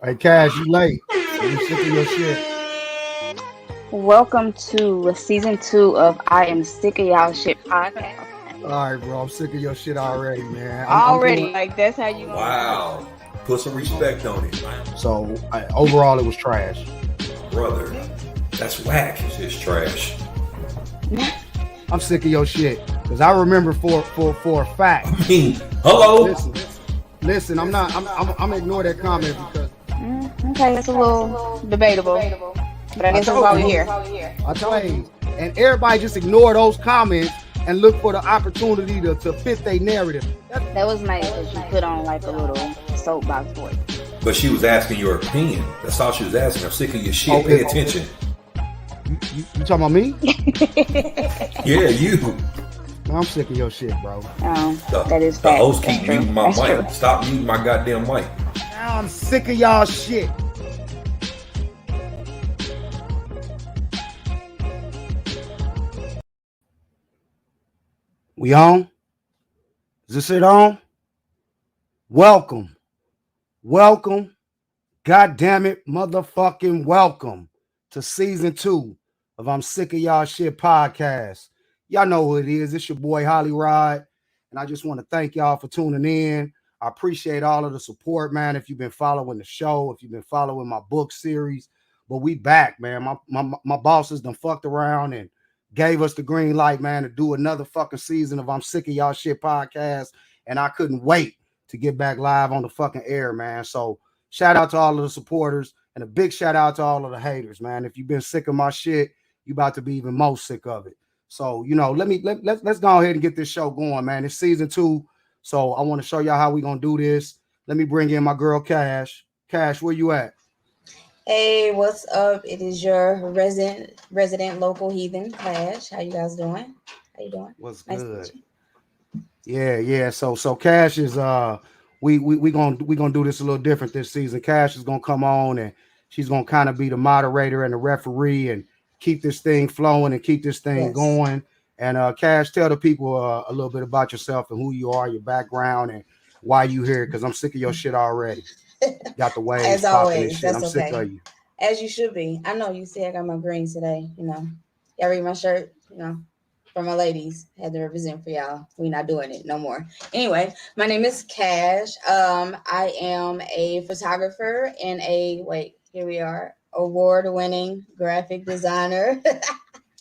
Hey, Cash, you late. You sick of your shit. Welcome to season 2 of I Am Sick of Y'all Shit podcast. All right, bro. I'm sick of your shit already, man. I'm doing Already, like that's how you gonna start Wow. Put some respect on it. so. Overall, it was trash. Brother, that's whack. It's trash. I'm sick of your shit because I remember for a fact. I mean, hello. Listen. I'm ignore that comment because okay, it's a little debatable, but I guess that's why we're here. I told you, and everybody just ignore those comments and look for the opportunity to fit their narrative. That was nice that you put on like a little soapbox voice. But she was asking your opinion. That's all she was asking. I'm sick of your shit. Pay attention. You talking about me? Yeah, you. Man, I'm sick of your shit, bro. That is the fact. host keep That's muting my true. mic. That's true. Stop muting my goddamn mic. Now I'm sick of y'all shit. We on? Is this it on? Welcome. God damn it, motherfucking welcome to season 2 of I'm Sick of Y'all Shit podcast. Y'all know who it is. It's your boy Holly Rod. And I just want to thank y'all for tuning in. I appreciate all of the support, man. If you've been following the show, if you've been following my book series, but we back, man. My bosses done fucked around and gave us the green light, man, to do another fucking season of I'm Sick of Y'all Shit podcast. And I couldn't wait to get back live on the fucking air, man. So shout out to all of the supporters and a big shout out to all of the haters, man. If you've been sick of my shit, you about to be even more sick of it. So, let's go ahead and get this show going, man. It's season 2. So I want to show y'all how we gonna do this. Let me bring in my girl Cash. Cash, where you at? Hey, what's up? It is your resident local heathen, Cash. How you guys doing? How you doing? What's Nice good? Yeah. So Cash is we gonna do this a little different this season. Cash is gonna come on and she's gonna kind of be the moderator and the referee and keep this thing flowing and keep this thing going. And Cash, tell the people a little bit about yourself and who you are, your background, and why you here. Because I'm sick of your shit already. Got the waves As popping always, and shit. that's I'm okay. sick of you. As you should be. I know you see I got my greens today. Y'all read my shirt. For my ladies, had to represent for y'all. We not doing it no more. Anyway, my name is Cash. I am a photographer and here we are, award-winning graphic designer.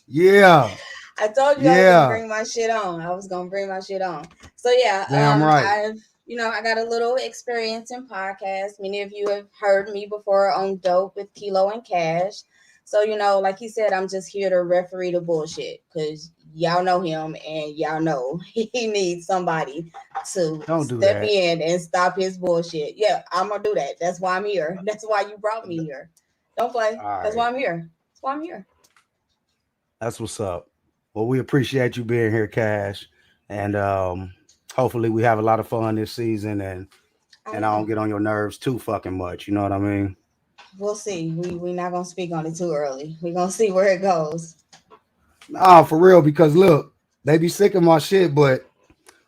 Yeah. I told you I was gonna bring my shit on. So yeah, damn right. I got a little experience in podcasts. Many of you have heard me before on Dope with Kilo and Cash. So, like he said, I'm just here to referee the bullshit because y'all know him and y'all know he needs somebody to step in and stop his bullshit. Yeah, I'm gonna do that. That's why I'm here. That's why you brought me here. Don't play. That's why I'm here. That's why I'm here. That's what's up. Well, we appreciate you being here, Cash. And hopefully we have a lot of fun this season and I don't get on your nerves too fucking much. You know what I mean? We'll see. We're not gonna speak on it too early. We're gonna see where it goes. No, for real, because look, they be sick of my shit, but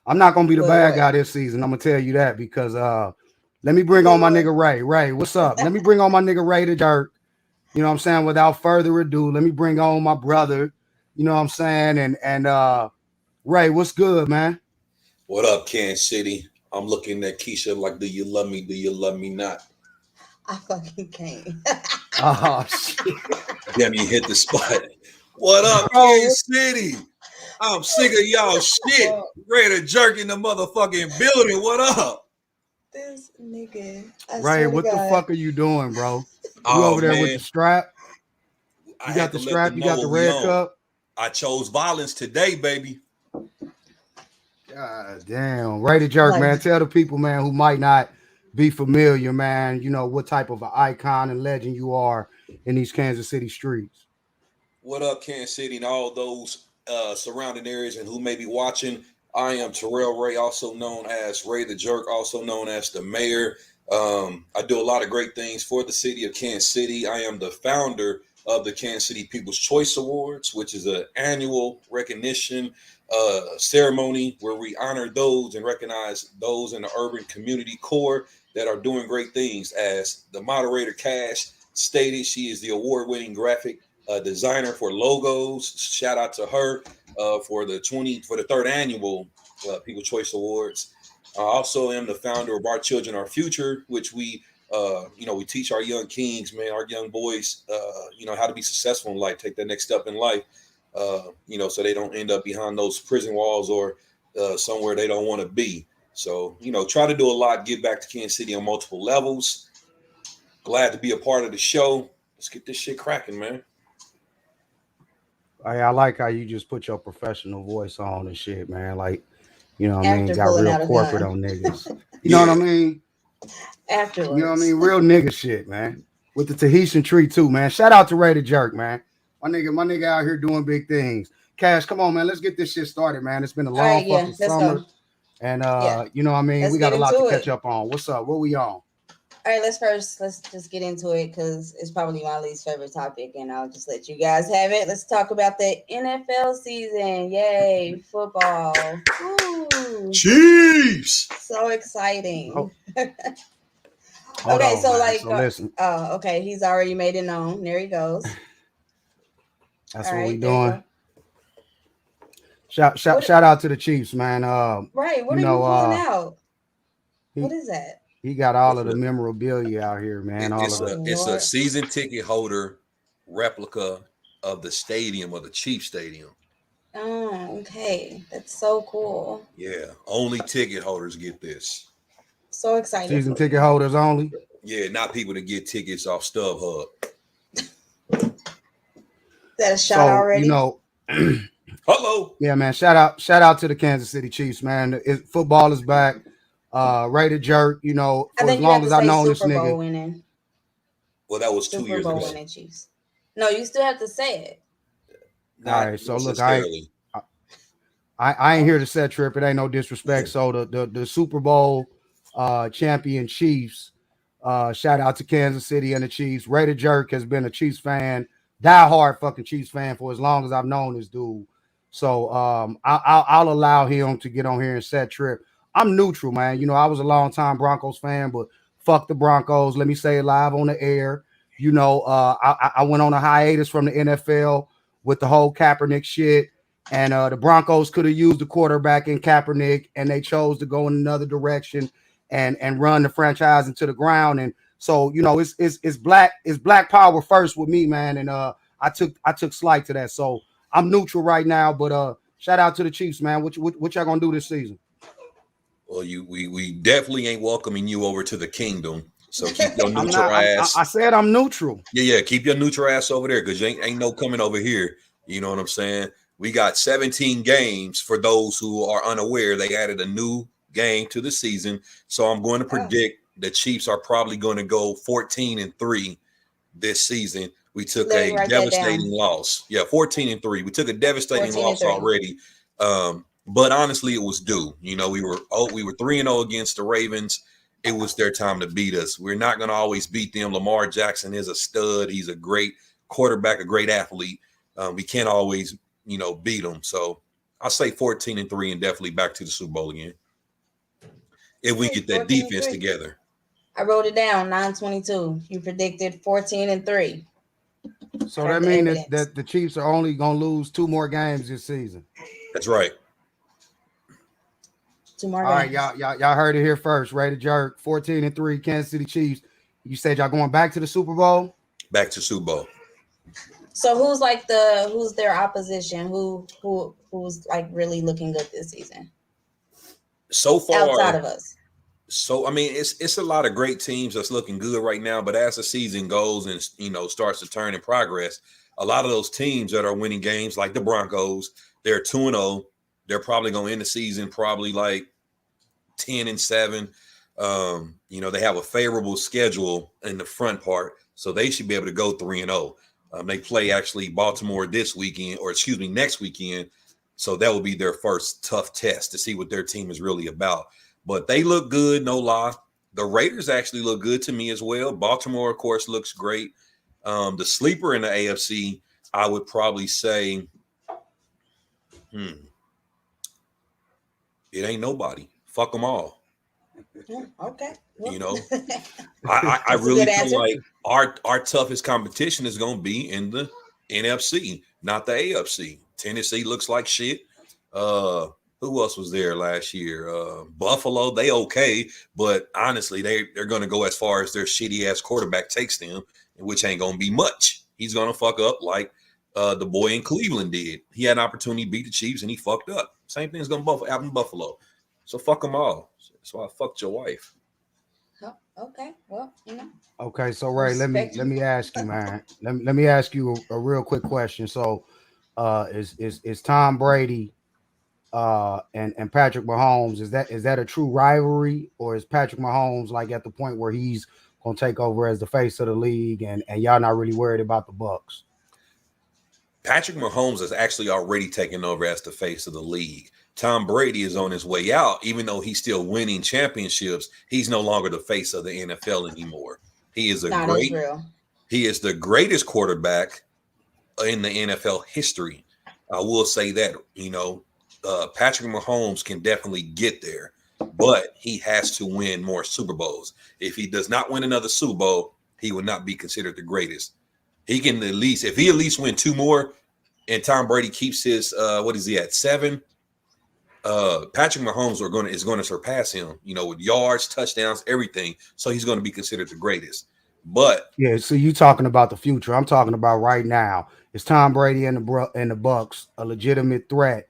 I'm not gonna be the bad guy this season. I'm gonna tell you that because let me bring on my nigga Ray. Ray, what's up? Let me bring on my nigga Ray the Jerk. You know what I'm saying? Without further ado, let me bring on my brother. You know what I'm saying? And Ray, what's good, man? What up, Kansas City? I'm looking at Keisha like, do you love me? Do you love me not? I fucking can't. Oh, shit. Damn, you hit the spot. What up, Kansas City? I'm sick of y'all shit. Ready to jerk in the motherfucking building. What up? This nigga. Ray, what the fuck are you doing, bro? You over there with the strap? You got the strap? You got the red cup? I chose violence today, baby. God damn. Ray the Jerk, man. Tell the people, man, who might not be familiar, man, what type of an icon and legend you are in these Kansas City streets. What up, Kansas City and all those surrounding areas and who may be watching? I am Terrell Ray, also known as Ray the Jerk, also known as the mayor. I do a lot of great things for the city of Kansas City. I am the founder of the Kansas City People's Choice Awards, which is an annual recognition ceremony where we honor those and recognize those in the urban community core that are doing great things. As the moderator Cash stated, she is the award-winning graphic designer for logos. Shout out to her for the third annual People's Choice Awards. I also am the founder of Our Children, Our Future, which we we teach our young kings, man, our young boys, how to be successful in life, take that next step in life, so they don't end up behind those prison walls or somewhere they don't want to be. So, try to do a lot, give back to Kansas City on multiple levels. Glad to be a part of the show. Let's get this shit cracking, man. I like how you just put your professional voice on and shit, man. Like, you know what I mean? After Got pulling real out a corporate gun. on niggas. You know what I mean? Afterwards. You know what I mean? Real nigga shit, man. With the Tahitian tree too, man. Shout out to Ray the Jerk, man. My nigga out here doing big things. Cash, come on, man. Let's get this shit started, man. It's been a long fucking summer. Go. And you know what I mean? Let's we got a lot to it. catch up on. What's up? What we on? All right, let's just get into it because it's probably my least favorite topic, and I'll just let you guys have it. Let's talk about the NFL season. Yay, football. Woo. Chiefs. So exciting. Oh. Okay, on, so man. like, So listen. oh, okay, he's already made it known. There he goes. That's all what right, we doing. Shout out to the Chiefs, man. Right, what are you pulling out? What is that? He got all of the memorabilia out here, man. It's a season ticket holder replica of the stadium, of the Chiefs stadium. Oh, okay. That's so cool. Yeah, only ticket holders get this. So excited. Season ticket holders only? Yeah, not people that get tickets off StubHub. Is that a shot already? Hello. Yeah, man. Shout out to the Kansas City Chiefs, man. Football is back. Ray the Jerk, for as long as I've known this nigga. Winning. Well, that was 2 years ago. Winning Chiefs. No, you still have to say it. All right, so look, I ain't here to set trip. It ain't no disrespect. So the Super Bowl champion Chiefs, shout out to Kansas City and the Chiefs. Ray the Jerk has been a Chiefs fan, diehard fucking Chiefs fan for as long as I've known this dude. So I'll allow him to get on here and set trip. I'm neutral, man. I was a long time Broncos fan, but fuck the Broncos. Let me say it live on the air. I went on a hiatus from the NFL with the whole Kaepernick shit, and the Broncos could have used the quarterback in Kaepernick, and they chose to go in another direction and run the franchise into the ground. And so it's black power first with me, man. And I took slight to that. So I'm neutral right now, but shout out to the Chiefs, man. What y'all gonna do this season? Well, we definitely ain't welcoming you over to the kingdom. So keep your neutral ass. I said I'm neutral. Yeah. Keep your neutral ass over there because you ain't no coming over here. You know what I'm saying? We got 17 games for those who are unaware. They added a new game to the season. So I'm going to predict the Chiefs are probably going to go 14-3 this season. We took a devastating loss. Yeah, 14-3. We took a devastating loss already. But honestly, it was due. We were 3-0 against the Ravens. It was their time to beat us. We're not going to always beat them. Lamar Jackson is a stud. He's a great quarterback, a great athlete. We can't always, beat them. So I'll say 14-3 and definitely back to the Super Bowl again. If we get that defense together. I wrote it down, 9-22. You predicted 14-3. So that means that the Chiefs are only going to lose 2 more games this season. That's right. 2 more All games. right, y'all heard it here first. Ray the Jerk, 14-3, Kansas City Chiefs. You said y'all going back to the Super Bowl? Back to Super Bowl. So who's their opposition? Who's like really looking good this season? So far, outside of us. So I mean, it's a lot of great teams that's looking good right now. But as the season goes and starts to turn in progress, a lot of those teams that are winning games, like the Broncos, they're 2-0. They're probably going to end the season probably like 10-7. They have a favorable schedule in the front part, so they should be able to go 3-0. They play actually Baltimore next weekend. So that will be their first tough test to see what their team is really about. But they look good, no lie. The Raiders actually look good to me as well. Baltimore, of course, looks great. The sleeper in the AFC, I would probably say, it ain't nobody. Fuck them all. Okay. Well. You know, I really feel like our toughest competition is going to be in the NFC, not the AFC. Tennessee looks like shit. Who else was there last year? Buffalo, they okay, but honestly, they're going to go as far as their shitty ass quarterback takes them, which ain't going to be much. He's going to fuck up like the boy in Cleveland did. He had an opportunity to beat the Chiefs and he fucked up. Same thing's going to happen in Buffalo. So fuck them all. That's why I fucked your wife. Oh, okay. Well, Okay, so Ray, let me ask you, man. Let me ask you a real quick question. So, is Tom Brady and Patrick Mahomes, is that a true rivalry, or is Patrick Mahomes like at the point where he's gonna take over as the face of the league, and y'all not really worried about the Bucks? Patrick Mahomes is actually already taken over as the face of the league. Tom Brady is on his way out, even though he's still winning championships. He's no longer the face of the NFL anymore. He is he is the greatest quarterback in the NFL history. I will say that, Patrick Mahomes can definitely get there, but he has to win more Super Bowls. If he does not win another Super Bowl, he will not be considered the greatest. He can at least win 2 more, and Tom Brady keeps his what is he at 7? Patrick Mahomes is going to surpass him, with yards, touchdowns, everything. So he's going to be considered the greatest. But yeah, so you talking about the future. I'm talking about right now. Is Tom Brady and the Bucks a legitimate threat?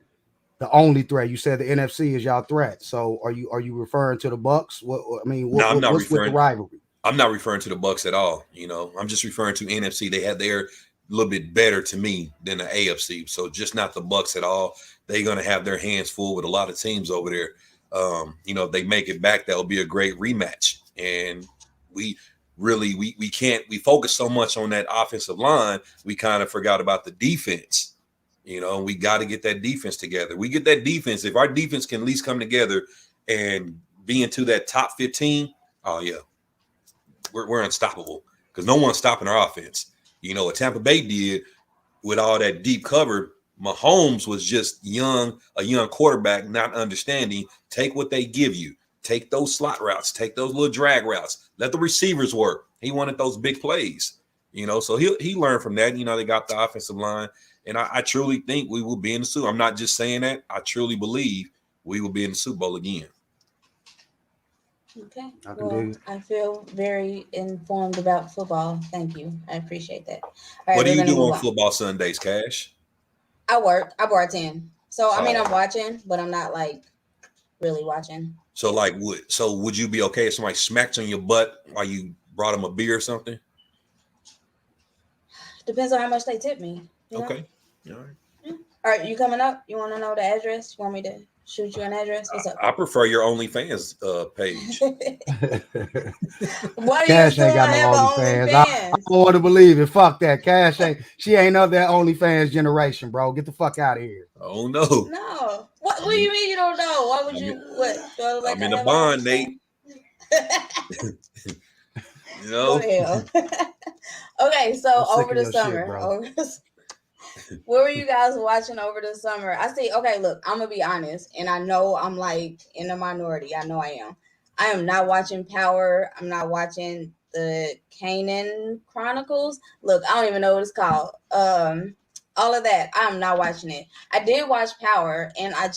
The only threat? You said the NFC is y'all threat. So are you referring to the Bucks? What's with the rivalry? I'm not referring to the Bucks at all. I'm just referring to NFC. They're a little bit better to me than the AFC. So just not the Bucks at all. They're going to have their hands full with a lot of teams over there. If they make it back, that'll be a great rematch. And we focus so much on that offensive line, we kind of forgot about the defense. We got to get that defense together. We get that defense. If our defense can at least come together and be into that top 15, oh yeah, we're unstoppable, because no one's stopping our offense. What Tampa Bay did with all that deep cover, Mahomes was just a young quarterback, not understanding. Take what they give you. Take those slot routes. Take those little drag routes. Let the receivers work. He wanted those big plays. So he learned from that. They got the offensive line. And I truly think we will be in the Super Bowl. I'm not just saying that. I truly believe we will be in the Super Bowl again. Okay. Well, I feel very informed about football. Thank you. I appreciate that. All right, what do you do on football Sundays, Cash? I work. I bartend. So, I'm watching, but I'm not like really watching. So, would you be okay if somebody smacked on your butt while you brought them a beer or something? Depends on how much they tip me. Okay. All right. Yeah. All right. You coming up? You want to know the address? You want me to shoot you an address? What's up? I prefer your OnlyFans page. What Cash ain't got no OnlyFans. I don't want to believe it. Fuck that. She ain't of that OnlyFans generation, bro. Get the fuck out of here. Oh no. No. What do you mean you don't know? Why would you? I'm in a bond, Nate. What the hell? Okay, so over the summer, what were you guys watching over the summer? Okay, look, I'm gonna be honest, and I know I'm like in the minority. I know I am. I am not watching Power. I'm not watching the Kanan Chronicles. Look, I don't even know what it's called. All of that, I'm not watching it. I did watch Power, and I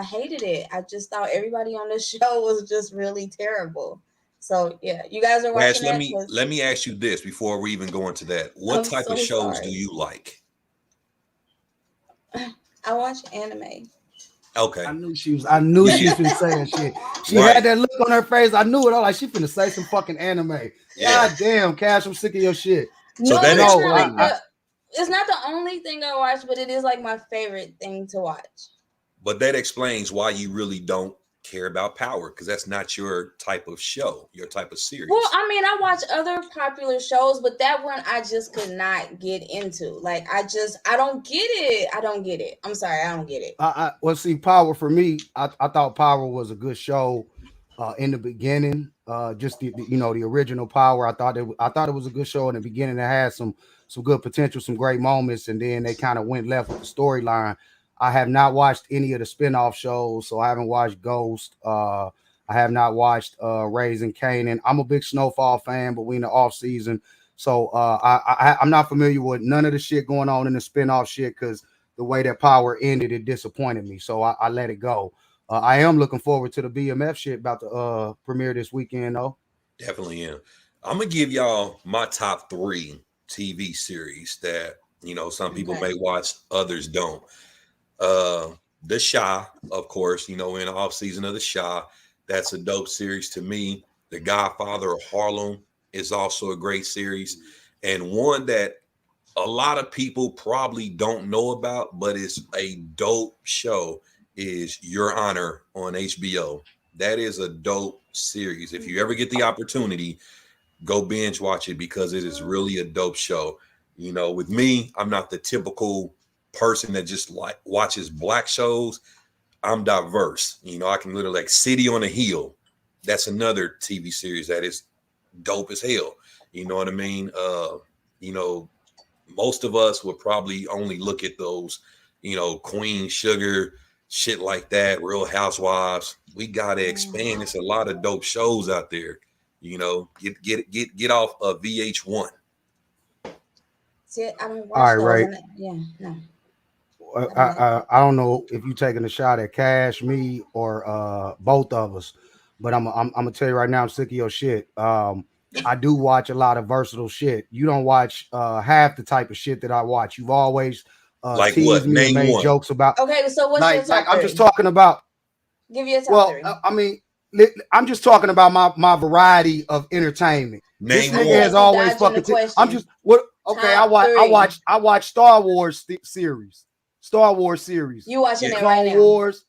hated it. I just thought everybody on the show was just really terrible. So yeah, you guys are watching. Let me ask you this before we even go into that. What type of shows do you like? I watch anime. Okay. I knew she was finna say that shit. She had that look on her face. I knew it. I was like, she finna say some fucking anime. Yeah. God damn, Cash, I'm sick of your shit. So it's not the only thing I watch, but it is like my favorite thing to watch. But that explains why you really don't care about Power, because that's not your type of show, your type of series. Well, I watch other popular shows, but that one I just could not get into. Like I don't get it. I'm sorry, I don't get it. See, Power for me, I thought Power was a good show in the beginning. Just the original Power. I thought it was a good show in the beginning. It had some good potential, some great moments, and then they kind of went left with the storyline. I have not watched any of the spinoff shows, so I haven't watched Ghost. I I have not watched Raising Kanan. I'm a big Snowfall fan, but we in the off season, so I'm not familiar with none of the shit going on in the spinoff shit because the way that Power ended, it disappointed me, so I let it go. I am looking forward to the BMF shit about to premiere this weekend, though. Definitely am. I'm gonna give y'all my top 3 TV series that some people may watch, others don't. The Shy, of course, in the off season of The Shy, that's a dope series to me. The Godfather of Harlem is also a great series, and one that a lot of people probably don't know about, but it's a dope show, is Your Honor on HBO. That is a dope series. If you ever get the opportunity, go binge watch it because it is really a dope show. With me, I'm not the typical person that just like watches black shows. I'm diverse. I can literally like City on a Hill. That's another TV series that is dope as hell. You know what I mean? Most of us would probably only look at those, Queen Sugar, shit like that, Real Housewives. We gotta expand. There's a lot of dope shows out there. Get off of VH1. See, I don't watch All those. right, Yeah, no. I don't know if you taking a shot at Cash, me, or both of us, but I'm gonna tell you right now, I'm sick of your shit. I do watch a lot of versatile shit. You don't watch half the type of shit that I watch. You've always Like teased what? me and Name made one. jokes about. Okay, so what's your top Like I'm three? just talking about. Give you a top Well, three. I mean, I'm just talking about my variety of entertainment. This Name nigga one. has always Dodging fucking. the question. I'm just what? Okay, Top I watch Star Wars series. Star Wars series. You watching Yeah. it right Clone now? Wars.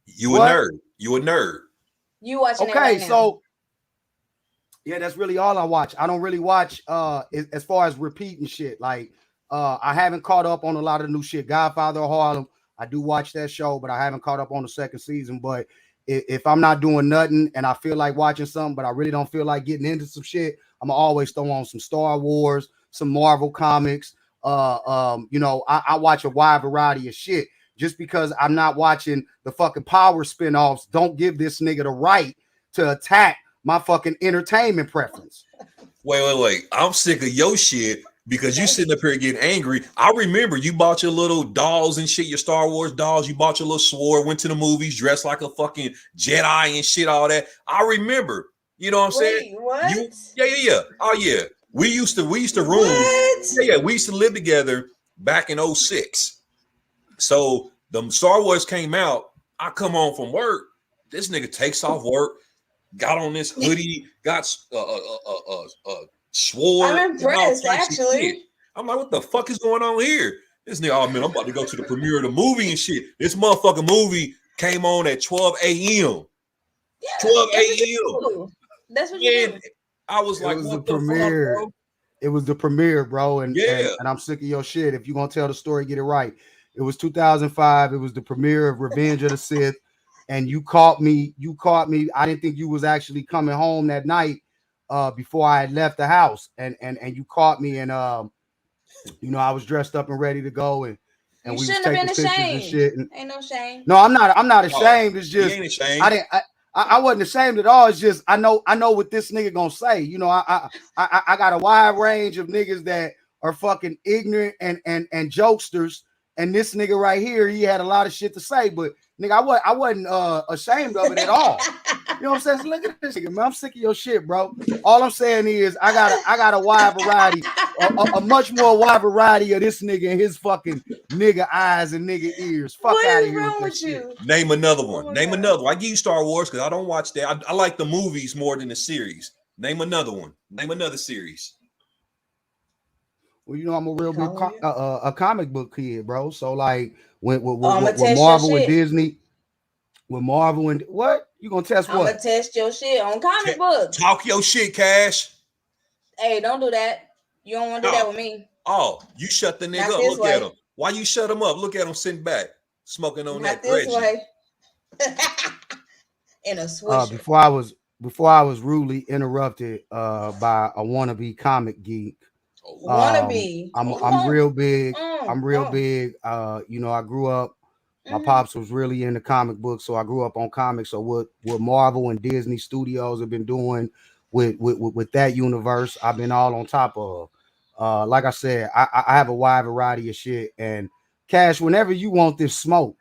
You What? a nerd. You a nerd. You watching it Okay, right now? so yeah, that's really all I watch. I don't really watch as far as repeating shit. Like I haven't caught up on a lot of the new shit. Godfather of Harlem, I do watch that show, but I haven't caught up on the second season. But if I'm not doing nothing and I feel like watching something, but I really don't feel like getting into some shit, I'm gonna always throw on some Star Wars, some Marvel comics. I watch a wide variety of shit. Just because I'm not watching the fucking Power spinoffs, don't give this nigga the right to attack my fucking entertainment preference. Wait. I'm sick of your shit because you sitting up here getting angry. I remember you bought your little dolls and shit, your Star Wars dolls. You bought your little sword, went to the movies, dressed like a fucking Jedi and shit, all that. I remember. You know what I'm saying? What? Yeah. Oh yeah. We used to room. What? Yeah. We used to live together back in 2006. So the Star Wars came out. I come home from work. This nigga takes off work, got on this hoodie, got sword. I'm impressed, actually. I'm like, what the fuck is going on here? This nigga, oh man, I'm about to go to the premiere of the movie and shit. This motherfucking movie came on at 12 a.m. Yeah, 12 that's what a.m. you do. That's what you do. I was like, was what the the premiere. fuck, bro? It was the premiere, bro. And Yeah. and I'm sick of your shit. If you're gonna tell the story, get it right. It was 2005. It was the premiere of Revenge of the Sith. And you caught me. I didn't think you was actually coming home that night before I had left the house. And you caught me, and I was dressed up and ready to go, and You we was shouldn't have taking been pictures and ashamed. shit. And Ain't no shame. no, I'm not ashamed. It's He just ain't ashamed. I wasn't ashamed at all. It's just I know what this nigga gonna say. I got a wide range of niggas that are fucking ignorant and jokesters. And this nigga right here, he had a lot of shit to say, but nigga, I wasn't ashamed of it at all. You know what I'm saying? So look at this nigga, man. I'm sick of your shit, bro. All I'm saying is I got a wide variety, a much more wide variety of this nigga and his fucking nigga eyes and nigga ears. Fuck What out of is here wrong with with that you? shit. Name another one. Oh my Name God. another one. I give you Star Wars because I don't watch that. I like the movies more than the series. Name another one. Name another series. Well, I'm a real big a comic book kid, bro. So like with I'ma test Marvel your and shit. Disney, with Marvel and what you gonna test I'm what? gonna test your shit on comic books. Talk your shit, Cash. Hey, don't do that. You don't want to do that with me. Oh, you shut the nigga Not up. this Look way. at him. Why you shut him up? Look at him sitting back, smoking on Not that this Reggie. way. In a swisher. Before I was rudely interrupted by a wannabe comic geek. Wannabe. I'm real big. I'm real oh. big. I grew up My pops was really into comic books, so I grew up on comics. So what Marvel and Disney Studios have been doing with that universe, I've been all on top of. Like I said, I have a wide variety of shit. And Cash, whenever you want this smoke,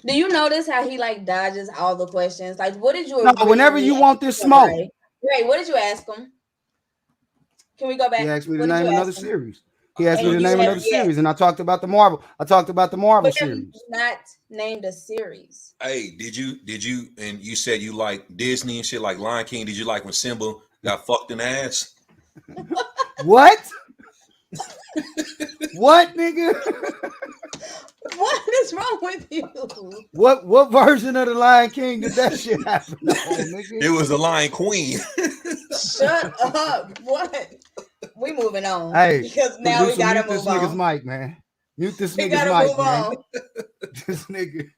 Do you notice how he like dodges all the questions? Like, what did you no, whenever originally you ask want this him, smoke, Ray? Ray, what did you ask him? Can we go he back? asked me to What did name you another ask him? series. He asked me And to you name have another yet, series, and I talked about the Marvel. I talked about the Marvel but you series. not named a series. Hey, did you and you said you like Disney and shit like Lion King? Did you like when Simba got fucked in the ass? What? What, nigga? What is wrong with you? What version of the Lion King did that shit happen on, nigga? It was the Lion Queen. Shut up. What? We moving on. Hey, Because now we producer, gotta mute this move nigga's on. mic, man. Mute this We nigga's gotta mic, move man. on. This nigga.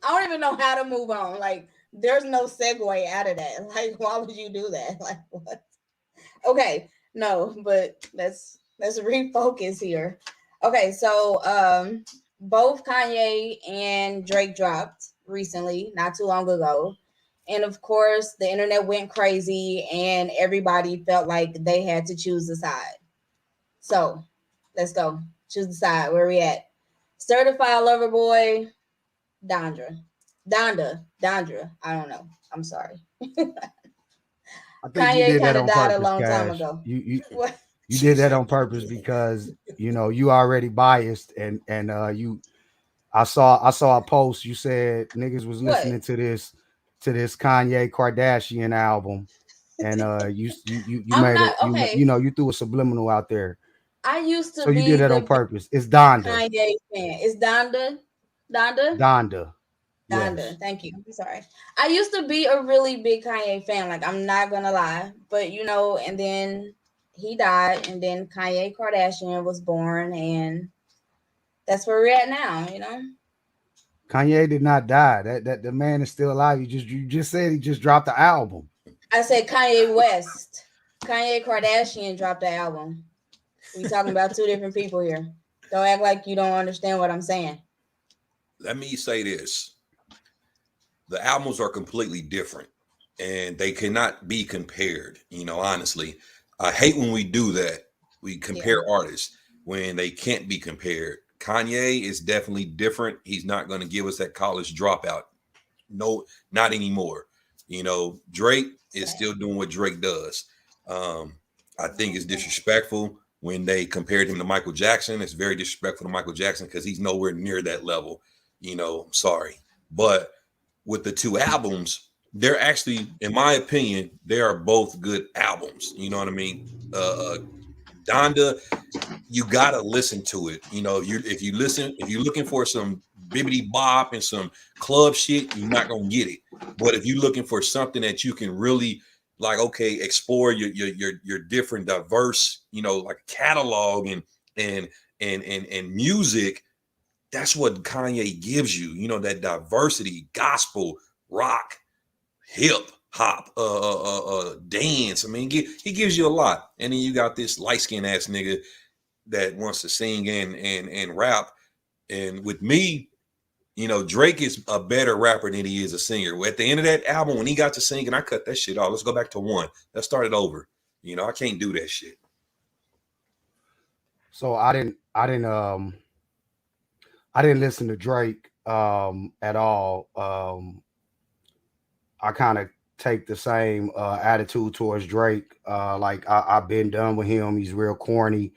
I don't even know how to move on. Like, there's no segue out of that. Like, why would you do that? Like, what? Okay, no, but let's refocus here. Okay, so both Kanye and Drake dropped recently, not too long ago. And of course, the internet went crazy and everybody felt like they had to choose a side. So let's go. Choose the side. Where we at? Certified Lover Boy, Dondra. Dondra. I don't know. I'm sorry. I think you Kanye did that kind of on died a purpose, long time Cash. ago. You What? you did that on purpose because you already biased and you I saw a post you said niggas was What? listening to this Kanye Kardashian album and you I'm made not okay. you threw a subliminal out there. I used to So you did be that the on big purpose. It's Donda. Kanye fan. Is Donda? Donda? Donda. Donda. Yes. Thank you. I'm sorry. I used to be a really big Kanye fan. Like, I'm not gonna lie, but and then he died, and then Kanye Kardashian was born, and that's where we're at now. Kanye did not die. That the man is still alive. You just said he just dropped the album. I said Kanye West. Kanye Kardashian dropped the album. We talking about two different people here. Don't act like you don't understand what I'm saying. Let me say this. The albums are completely different and they cannot be compared, honestly. I hate when we do that. We compare artists when they can't be compared. Kanye is definitely different. He's not going to give us that college dropout. No, not anymore. Drake is still doing what Drake does. I think it's disrespectful when they compared him to Michael Jackson. It's very disrespectful to Michael Jackson because he's nowhere near that level. Sorry. But with the two albums, they're actually, in my opinion, they are both good albums. You know what I mean? Donda, you gotta listen to it. If you're looking for some bibbity bop and some club shit, you're not gonna get it. But if you're looking for something that you can really explore your different diverse, like catalog and music, that's what Kanye gives you. That diversity, gospel, rock, hip hop, dance. I mean, he gives you a lot. And then you got this light skinned ass nigga that wants to sing and rap. And with me, Drake is a better rapper than he is a singer. At the end of that album, when he got to singing, I cut that shit off. Let's go back to one. Let's start it over. I can't do that shit. So I didn't listen to Drake at all. I kind of take the same attitude towards Drake. Like I've been done with him. He's real corny.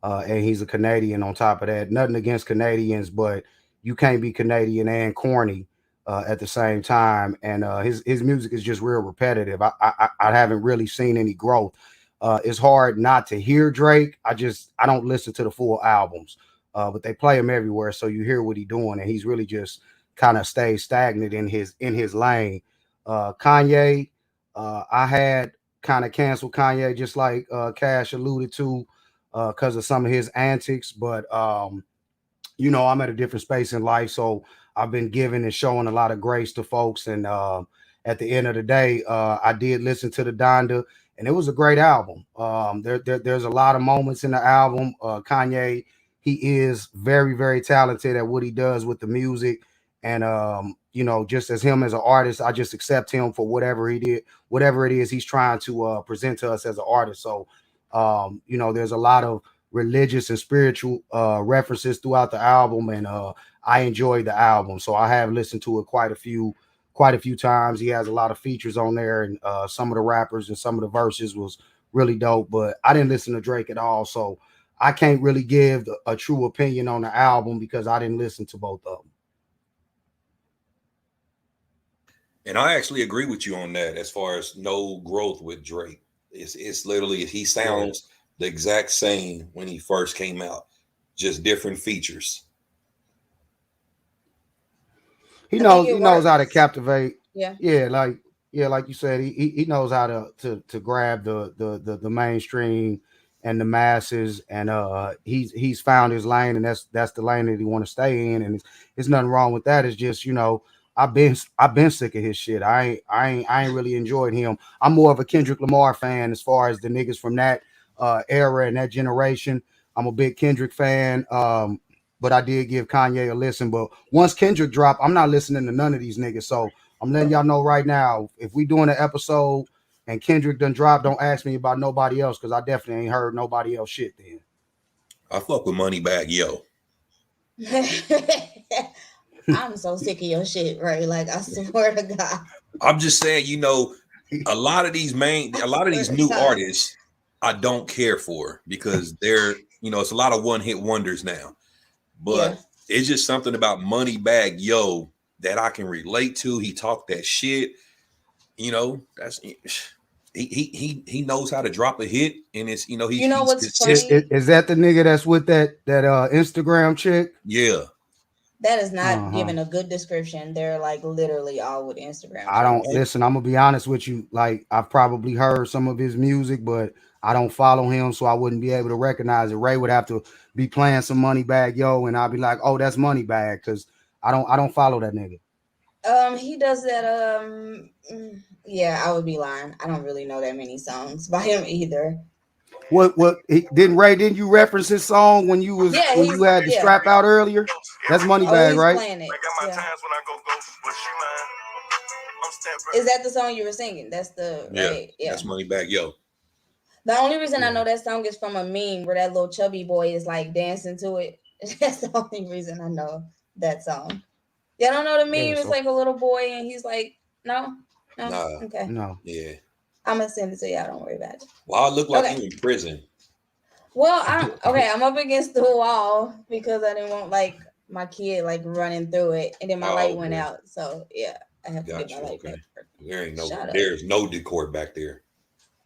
And he's a Canadian on top of that. Nothing against Canadians, but you can't be Canadian and corny at the same time. And his music is just real repetitive. I haven't really seen any growth. It's hard not to hear Drake. I don't listen to the full albums, but they play him everywhere, so you hear what he's doing, and he's really just kind of stays stagnant in his lane. Kanye, I had kind of canceled Kanye, just like Cash alluded to, because of some of his antics. But I'm at a different space in life, so I've been giving and showing a lot of grace to folks. And at the end of the day, I did listen to the Donda, and it was a great album. There's a lot of moments in the album. Kanye, he is very, very talented at what he does with the music, And you know, just as him as an artist, I just accept him for whatever he did, whatever it is he's trying to present to us as an artist. So you know, there's a lot of religious and spiritual references throughout the album, and I enjoyed the album. So I have listened to it quite a few times. He has a lot of features on there, and some of the rappers and some of the verses was really dope. But I didn't listen to Drake at all, so I can't really give a true opinion on the album because I didn't listen to both of them. And I actually agree with you on that as far as no growth with Drake. It's literally he sounds the exact same when he first came out, just different features. He knows how to captivate. Yeah. Like you said, he knows how to grab the mainstream and the masses, and he's found his lane, and that's the lane that he want to stay in, and it's nothing wrong with that. It's just, you know, I've been sick of his shit. I ain't really enjoyed him. I'm more of a Kendrick Lamar fan as far as the niggas from that era and that generation. I'm a big Kendrick fan. But I did give Kanye a listen. But once Kendrick dropped, I'm not listening to none of these niggas. So I'm letting y'all know right now, if we doing an episode and Kendrick done dropped, don't ask me about nobody else, because I definitely ain't heard nobody else shit then. I fuck with Moneybagg Yo. I'm so sick of your shit, right? Like, I swear to God. I'm just saying, you know, a lot of these new artists I don't care for, because they're, you know, it's a lot of one-hit wonders now. But it's just something about Moneybagg Yo that I can relate to. He talked that shit, you know. That's he knows how to drop a hit, and it's, you know, what's funny? Is that the nigga that's with that Instagram chick? Yeah. That is not giving a good description. They're like literally all with Instagram. I don't listen. I'm gonna be honest with you. Like, I've probably heard some of his music, but I don't follow him, so I wouldn't be able to recognize it. Ray would have to be playing some Moneybagg Yo, and I'd be like, "Oh, that's Moneybagg," because I don't follow that nigga. He does that. Yeah, I would be lying. I don't really know that many songs by him either. Didn't you reference his song when you had the strap out earlier? That's Moneybagg, right? Playing it. Is that the song you were singing? That's the right? Yeah, that's Moneybagg Yo. The only reason I know that song is from a meme where that little chubby boy is like dancing to it. That's the only reason I know that song. Y'all don't know the meme? It's like a little boy and he's like, no? Okay. No. Yeah. I'm gonna send it to y'all. Don't worry about it. Well, I look like you in prison. Well, I'm up against the wall because I didn't want like my kid like running through it, and then my light went out. So yeah, I have to get my light back. There's no decor back there.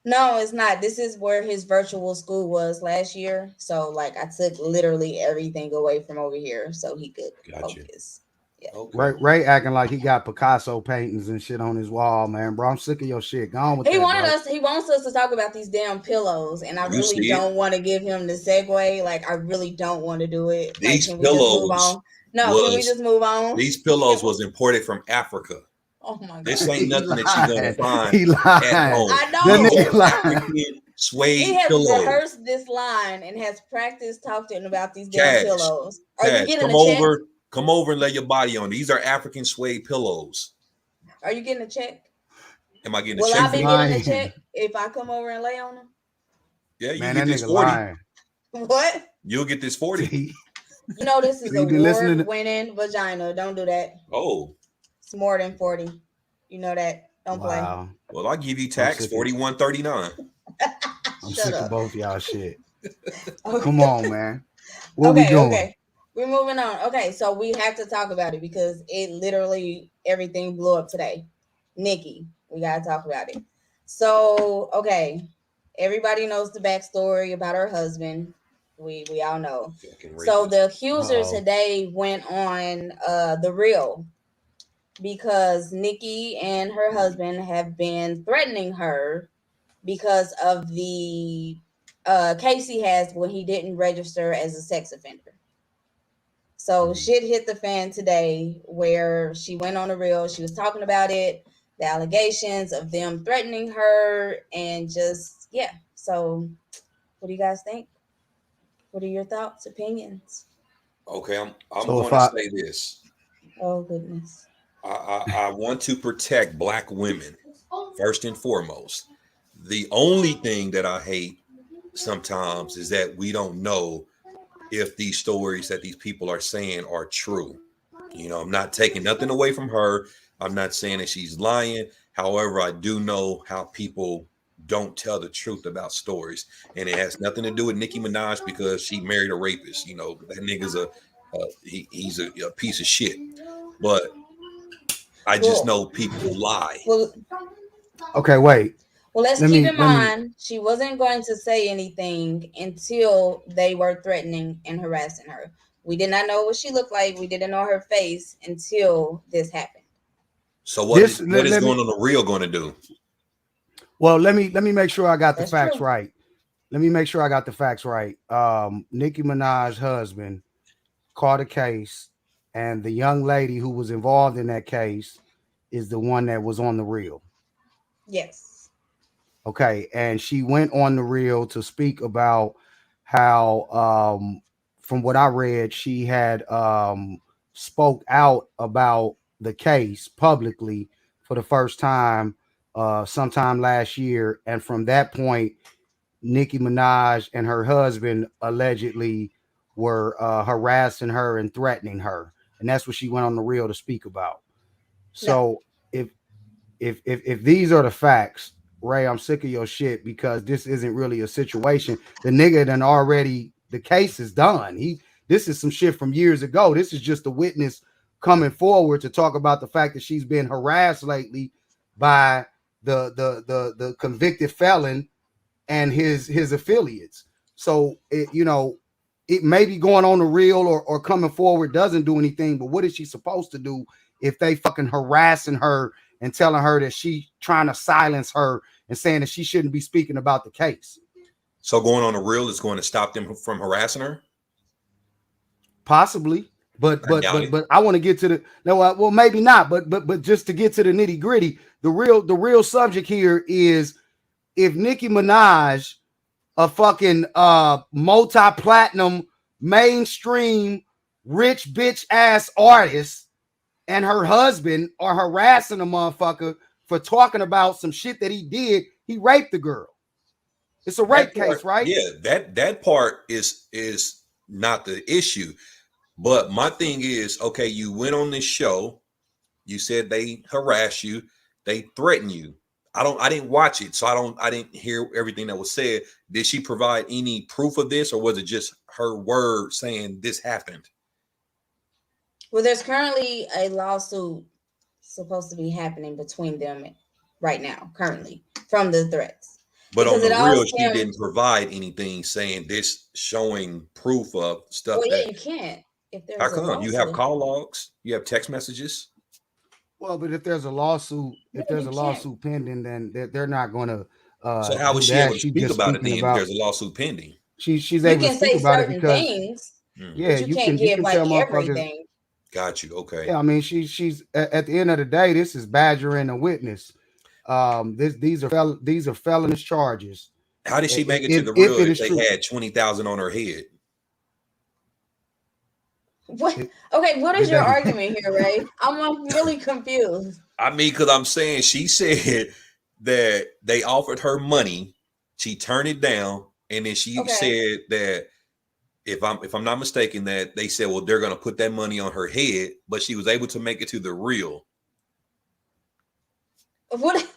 No, it's not. This is where his virtual school was last year. So like I took literally everything away from over here so he could focus. Yeah. Okay. Ray acting like he got Picasso paintings and shit on his wall, man. Bro, I'm sick of your shit. Go on with He wants us to talk about these damn pillows, and I really don't want to give him the segue. Like, I really don't want to do it. These can pillows. We just move on? No, can we just move on? These pillows was imported from Africa. Oh my God. This ain't nothing that you're gonna find at home. I know. African suede he has pillows. rehearsed this line and has practiced talking about these damn pillows. Are you getting Come over and lay your body on. These are African suede pillows. Are you getting a check? Am I getting a check? Will I be getting a check if I come over and lay on them? Yeah, you get this 40. Lying. What? You'll get this 40. You know this is award-winning vagina. Don't do that. Oh. It's more than 40. You know that. Don't play. Well, I'll give you tax $41.39. I'm sick of both y'all shit. Come on, man. What we doing? Okay. We're moving on. Okay, so we have to talk about it because it literally everything blew up today. Nikki, we gotta talk about it. So, okay, everybody knows the backstory about her husband. We all know. So the accuser today went on The Real because Nikki and her husband have been threatening her because of the case he has when he didn't register as a sex offender. So shit hit the fan today where she went on The Real. She was talking about it, the allegations of them threatening her, and just, yeah. So what do you guys think? What are your thoughts, opinions? Okay, I'm going to say this. Oh goodness. I want to protect black women first and foremost. The only thing that I hate sometimes is that we don't know if these stories that these people are saying are true. You know, I'm not taking nothing away from her. I'm not saying that she's lying. However, I do know how people don't tell the truth about stories, and it has nothing to do with Nicki Minaj because she married a rapist. You know, that nigga's he's a piece of shit. But I just Well, know people lie. well, Okay, wait. well. Let's Let keep me in mind she wasn't going to say anything until they were threatening and harassing her. We did not know what she looked like. We didn't know her face until this happened. So this what is let me going on the real going to do? well let me make sure I got the That's facts true. right. Let me make sure I got the facts right. Nicki Minaj's husband caught a case, and the young lady who was involved in that case is the one that was on the reel. Yes. Okay, and she went on the reel to speak about how, from what I read, she had spoke out about the case publicly for the first time sometime last year, and from that point, Nicki Minaj and her husband allegedly were harassing her and threatening her, and that's what she went on the reel to speak about. No. So if if these are the facts, Ray, I'm sick of your shit because this isn't really a situation. The nigga done already, the case is done. This is some shit from years ago. This is just a witness coming forward to talk about the fact that she's been harassed lately by the convicted felon and his affiliates. So it may be going on the real or coming forward doesn't do anything. But what is she supposed to do if they fucking harassing her and telling her that she trying to silence her and saying that she shouldn't be speaking about the case? So going on the real is going to stop them from harassing her? Possibly. But I doubt it. I want to get to the no. Well, maybe not. But just to get to the nitty gritty, the real subject here is if Nicki Minaj, a fucking multi-platinum mainstream rich bitch ass artist, and her husband are harassing a motherfucker for talking about some shit that he did. He raped the girl. It's a rape That part, case, right? yeah, that part is not the issue. But my thing is, okay, you went on this show, you said they harass you, they threaten you. I didn't watch it, so I didn't hear everything that was said. Did she provide any proof of this, or was it just her word saying this happened? Well, there's currently a lawsuit supposed to be happening between them right now, currently, from the threats. But on Because the it all real, she stems. didn't provide anything saying this, showing proof of stuff Well, yeah, that. you can't if How there's a come? You have lawsuit. call logs, you have text messages. Well, but if there's a lawsuit, Yeah, if there's you a can't. lawsuit pending, then they're not going to So how is do she that. able to She's speak just about it speaking then if about there's a lawsuit pending? she's You able to can speak say about it certain because things, Mm, yeah, but you can't you give can like tell motherfuckers. everything. got you. Okay. Yeah, I mean she's at the end of the day, this is badgering a witness. These are felonious charges. How did she make it to the If real it if is they true, had 20,000 on her head? What? did, Okay, what is did your they? argument here, Ray? I'm really confused. I mean, because I'm saying she said that they offered her money, she turned it down, and then she Okay. said that if I'm not mistaken, that they said, well, they're gonna put that money on her head, but she was able to make it to the real. What?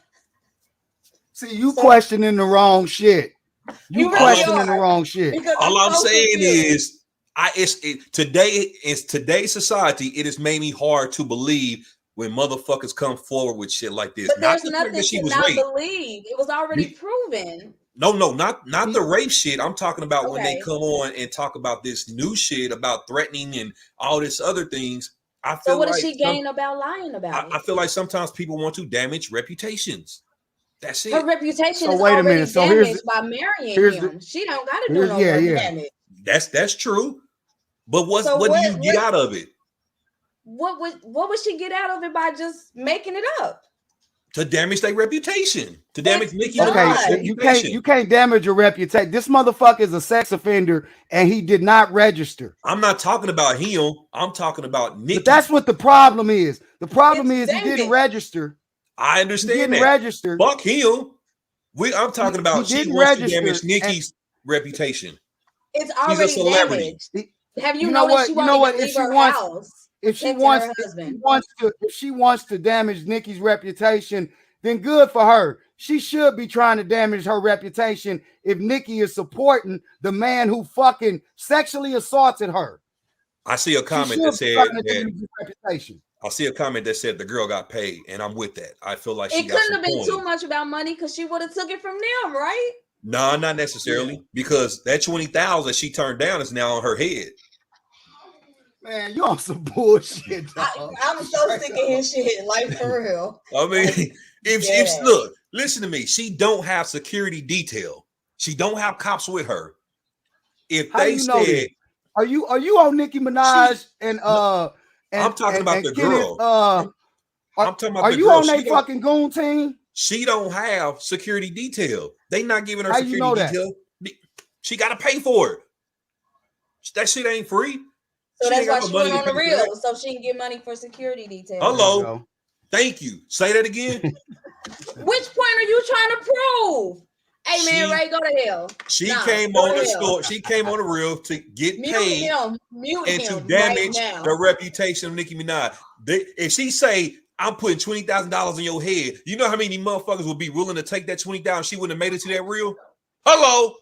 See, you So questioning the wrong shit. You you All really I'm questioning the are, wrong shit. because all I'm I'm so saying confused. is today's society, it has made me hard to believe when motherfuckers come forward with shit like this. But Not there's the fact that nothing she to was not raped. believe. It was already proven. No, not the rape shit. I'm talking about when they Okay. come on and talk about this new shit about threatening and all this other things. I So feel what did like she gain about lying about I it? feel like sometimes people want to damage reputations. That's Her it. reputation So is wait a minute. already So damaged by marrying here's the him. She don't got to do here's no more yeah. damage. That's true. But So what do you get out of it? what would she get out of it by just making it up? to damage their reputation, to damage Nicki Okay, Minaj's so you can't damage your reputation. This motherfucker is a sex offender and he did not register. I'm not talking about him. I'm talking about Nicki. But that's what the problem is. The problem is he David. didn't register. I He understand didn't that. register. Fuck him. I'm talking about He she didn't wants to register, damage Nicki's reputation. It's She's a already celebrity. damaged. Have you, You know noticed what? she You know won't what? even If leave she her wants, house? if she protecting wants, her if husband. if she wants to damage Nikki's reputation, then good for her. She should be trying to damage her reputation if Nikki is supporting the man who fucking sexually assaulted her. I see a comment that said that. I see a comment that said the girl got paid, and I'm with that. I feel like she It got couldn't have been coin. too much about money because she would have took it from them, right? No, not necessarily, because that 20,000 she turned down is now on her head. Man, you on some bullshit. I'm so sick of his shit, like for real. I mean, Like, if look, listen to me. She don't have security detail. She don't have cops with her. If How they you know said, that? Are you on Nicki Minaj and I'm talking about the girl. I'm talking about are the you girl. on their fucking goon team? She don't have security detail. They not giving her How security you know that? detail. She got to pay for it. That shit ain't free. So She that's ain't why got she no money went to on the pay for that. real, so she can get money for security details. Hello. Thank you. Say that again. Which point are you trying to prove? Hey man, Ray, go to hell. She came on the store. She came on the real to get paid and to damage the reputation of Nicki Minaj. If she say, I'm putting $20,000 in your head, you know how many motherfuckers would be willing to take that 20,000? She wouldn't have made it to that reel. Hello.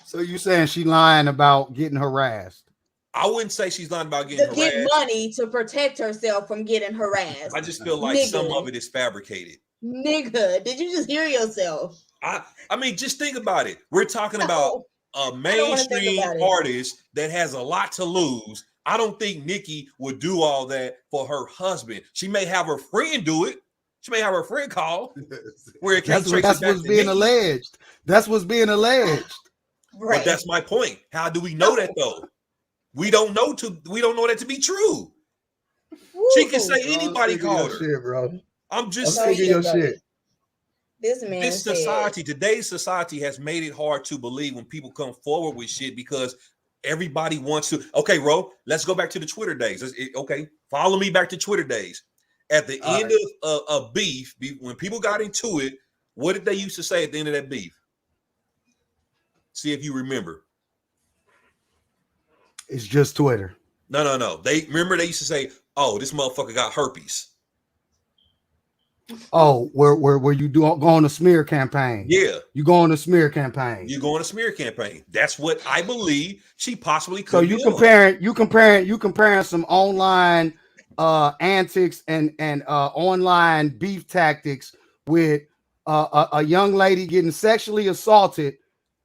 So you saying she lying about getting harassed? I wouldn't say she's lying about getting harassed. Get money to protect herself from getting harassed. I just feel like some of it is fabricated. Nigga, did you just hear yourself? I mean, just think about it. We're talking about a mainstream artist that has a lot to lose. I don't think Nicki would do all that for her husband. She may have her friend do it. She may have her friend call. Where it can't that's what's being alleged. That's what's being alleged. Right. But that's my point. How do we know that though? We don't know that to be true. Woo. She can say anybody called her. Shit, bro. I'm just saying your shit. This society, today's society has made it hard to believe when people come forward with shit because everybody wants to. Okay, Ro, let's go back to the Twitter days. Okay, follow me back to Twitter days. At the end of beef, when people got into it, what did they used to say at the end of that beef? See if you remember. It's just Twitter. No. They used to say, "Oh, this motherfucker got herpes." Oh, where you go on a smear campaign? Yeah, you go on a smear campaign. You go on a smear campaign. That's what I believe she possibly could. So you comparing some online antics and online beef tactics with a young lady getting sexually assaulted,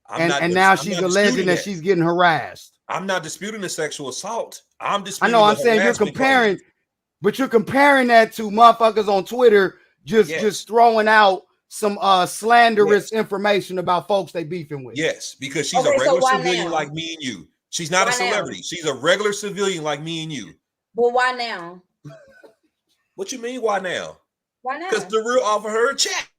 and now she's alleging that she's getting harassed. I'm not disputing the sexual assault. I'm disputing. I know. I'm saying you're comparing, but you're comparing that to motherfuckers on Twitter just throwing out some slanderous information about folks they beefing with. Yes, because she's a regular civilian like me and you. She's not a celebrity. She's a regular civilian like me and you. But why now? What you mean? Why now? Why now? Because the real offer her a check.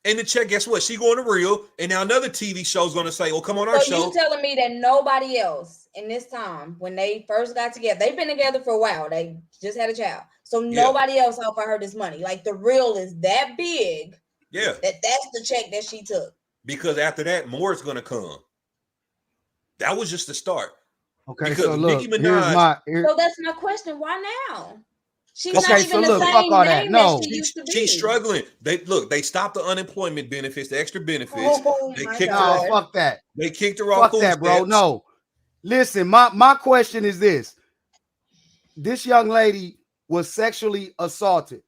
And the check, guess what? She going to Real, and now another TV show's going to say, "Oh, come on our show." So you telling me that nobody else in this time, when they first got together, they've been together for a while. They just had a child, so nobody else offered her this money. Like the Real is that big. Yeah, that's the check that she took. Because after that, more is going to come. That was just the start. Okay, because so look, Nicki Minaj. So that's my question. Why now? She's not even the same name that she used to be. She's struggling. They stopped the unemployment benefits, the extra benefits. They kicked her off. Fuck that. They kicked her off. Fuck that, bro. No. Listen, my question is this. This young lady was sexually assaulted.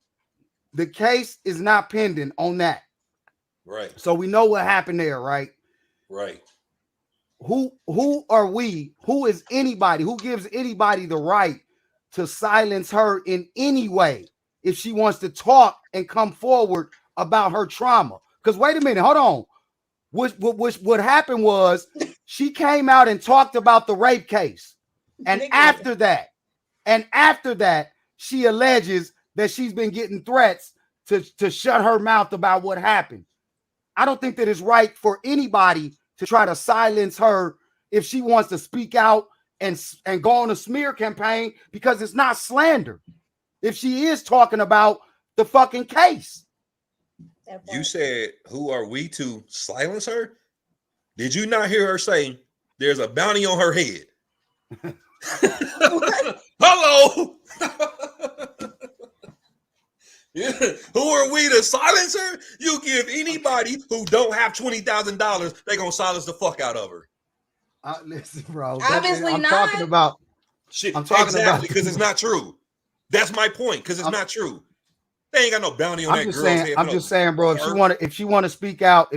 The case is not pending on that. Right. So we know what happened there, right? Right. Who are we? Who is anybody? Who gives anybody the right to silence her in any way if she wants to talk and come forward about her trauma? Because wait a minute, hold on. What happened was she came out and talked about the rape case. And after that, she alleges that she's been getting threats to shut her mouth about what happened. I don't think that it's right for anybody to try to silence her if she wants to speak out and go on a smear campaign, because it's not slander if she is talking about the fucking case. You said, who are we to silence her? Did you not hear her say there's a bounty on her head? Hello. Yeah. Who are we to silence her? You give anybody who don't have $20,000, they're gonna silence the fuck out of her. Listen, bro. Obviously I'm not. talking about shit. I'm talking exactly, about because it's not true. That's my point. Because it's not true. They ain't got no bounty on that girl's head. I'm just saying, bro. If she want to speak out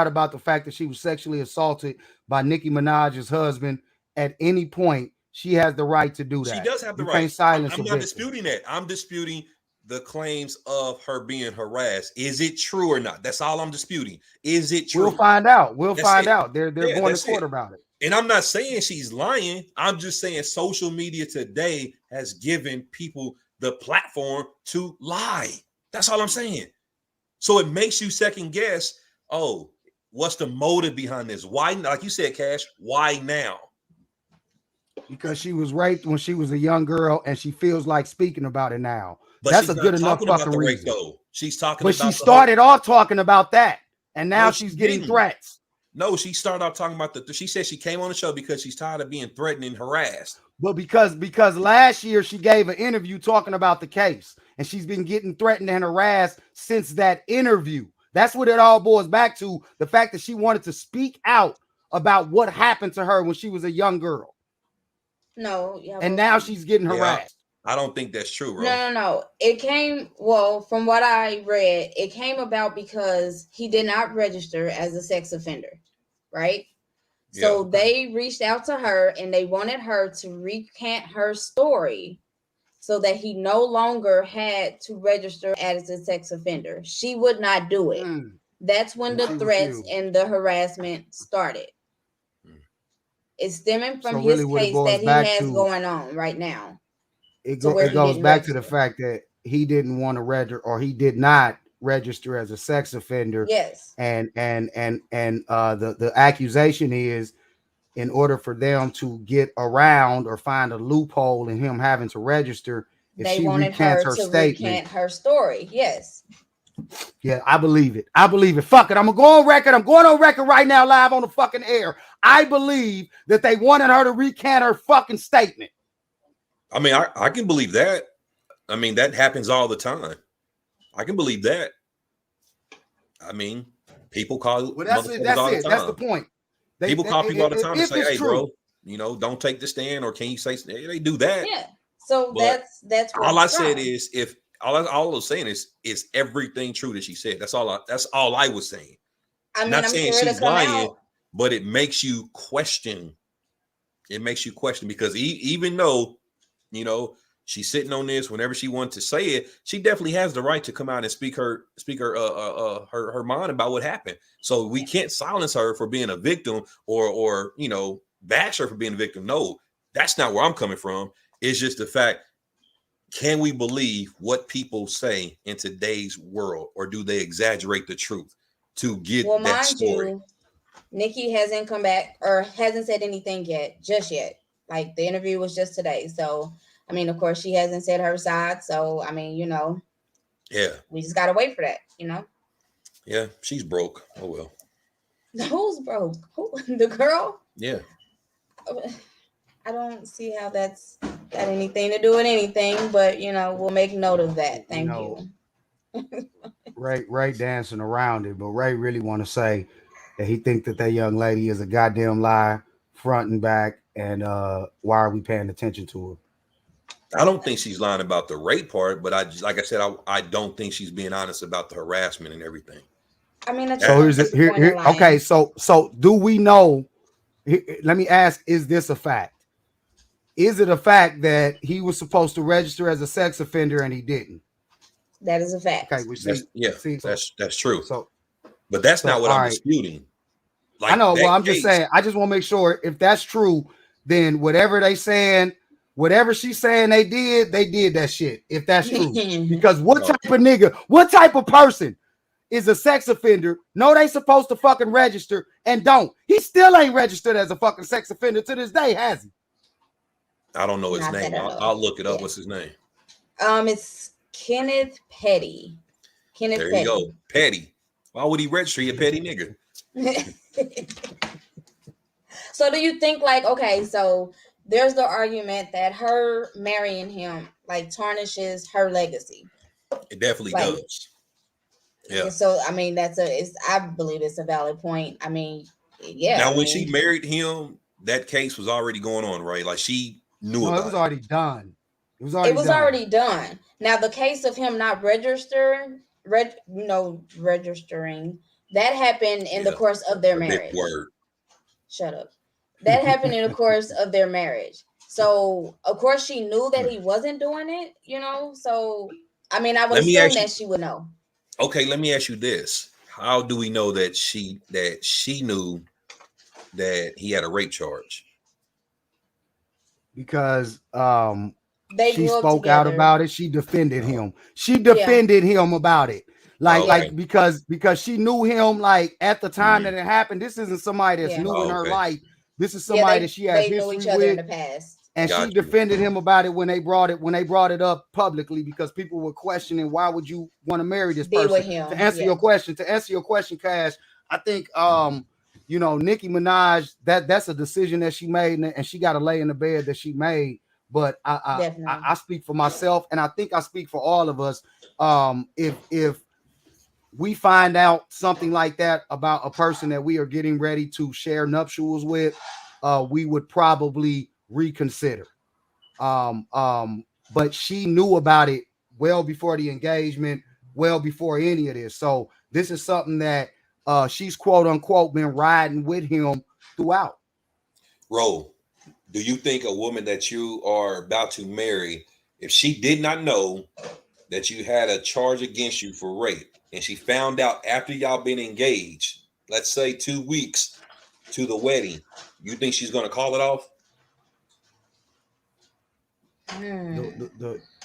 about the fact that she was sexually assaulted by Nicki Minaj's husband at any point, she has the right to do that. She does have the you right. Can't silence I'm not disputing that. I'm disputing the claims of her being harassed. Is it true or not? That's all I'm disputing. Is it true? We'll find out. They're going to court about it. And I'm not saying she's lying. I'm just saying social media today has given people the platform to lie. That's all I'm saying. So it makes you second guess. Oh, what's the motive behind this? Why, like you said, Cash, why now? Because she was raped when she was a young girl and she feels like speaking about it now. But that's a good enough fucking reason. Though. She's talking but about she started off talking about that, and now she's getting didn't. Threats. No, she started off talking about she said she came on the show because she's tired of being threatened and harassed. But because last year she gave an interview talking about the case, and she's been getting threatened and harassed since that interview. That's what it all boils back to, the fact that she wanted to speak out about what happened to her when she was a young girl. No, yeah, and now she's getting harassed. I don't think that's true, bro. No. It came, from what I read, it came about because he did not register as a sex offender, right? Yeah. So they reached out to her and they wanted her to recant her story so that he no longer had to register as a sex offender. She would not do it. That's when the threats and the harassment started. It's stemming from his case that he has going on right now. It goes back to the fact that he didn't want to register, or he did not register as a sex offender. Yes. And the accusation is, in order for them to get around or find a loophole in him having to register, if they she wanted recants her to statement, recant her story. Yes. Yeah, I believe it. Fuck it. I'm gonna go on record. I'm going on record right now, live on the fucking air. I believe that they wanted her to recant her fucking statement. I mean, I can believe that. I mean, that happens all the time. I can believe that. I mean, people call. Well, that's it. That's the point. People call people all the time and say, "Hey, bro, don't take the stand," or "Can you say?" They do that. Yeah. So but that's what all I said is, if all I was saying is everything true that she said. That's all I was saying. I'm not saying she's lying, but it makes you question. It makes you question, because even though, she's sitting on this whenever she wants to say it, she definitely has the right to come out and speak her mind about what happened. So we can't silence her for being a victim or bash her for being a victim. No, that's not where I'm coming from. It's just the fact, can we believe what people say in today's world, or do they exaggerate the truth to get that story? Nikki hasn't come back or hasn't said anything just yet. Like, the interview was just today. So, I mean, of course, she hasn't said her side. So, I mean, yeah, we just got to wait for that, Yeah, she's broke. Oh, well. Who's broke? Who? The girl? Yeah. I don't see how that's got anything to do with anything, but, we'll make note of that. Thank you. Ray dancing around it, but Ray really want to say that he think that young lady is a goddamn lie, front and back, and why are we paying attention to her? I don't think she's lying about the rape part, but I don't think she's being honest about the harassment and everything. I mean, so here's it. Here. Okay, so do we know? Let me ask: is this a fact? Is it a fact that he was supposed to register as a sex offender and he didn't? That is a fact. Okay, we see. That's true. So, but that's not what I'm disputing. Like, I know. Well, I'm just saying. I just want to make sure if that's true, then whatever they saying whatever she's saying they did that shit. If that's true, because what type of nigga, what type of person is a sex offender? No, they supposed to fucking register and don't. He still ain't registered as a fucking sex offender to this day, has he? I don't know his Not name. that I know. I'll look it up. Yeah. What's his name? It's Kenneth Petty. Kenneth There Petty. you go. Petty. Why would he register? He a petty nigga. So do you think, like, okay, so there's the argument that her marrying him like tarnishes her legacy. It definitely Like, does. Yeah. So I mean, I believe it's a valid point. I mean, yeah. Now, when she married him, that case was already going on, right? Like, she knew about it. It was already done. It was already done. Now, the case of him not registering, that happened in the course of their marriage. Word. Shut up. That happened in the course of their marriage. So, of course, she knew that he wasn't doing it, you know? So, I mean, I would assume that she would know. Okay, let me ask you this. How do we know that she knew that he had a rape charge? Because she spoke out about it. She defended him. She defended him about it. Like because she knew him, like, at the time that it happened. This isn't somebody that's new in her life. This is somebody that she has history each other with in the past. And she defended him about it when they brought it up publicly, because people were questioning, why would you want to marry this person? With him. To answer your question, Cash, I think Nicki Minaj, that's a decision that she made, and she got to lay in the bed that she made. But I speak for myself, and I think I speak for all of us. If we find out something like that about a person that we are getting ready to share nuptials with, we would probably reconsider. But she knew about it well before the engagement, well before any of this. So this is something that she's quote unquote been riding with him throughout. Ro, do you think a woman that you are about to marry, if she did not know that you had a charge against you for rape, and she found out after y'all been engaged, let's say 2 weeks to the wedding, you think she's going to call it off?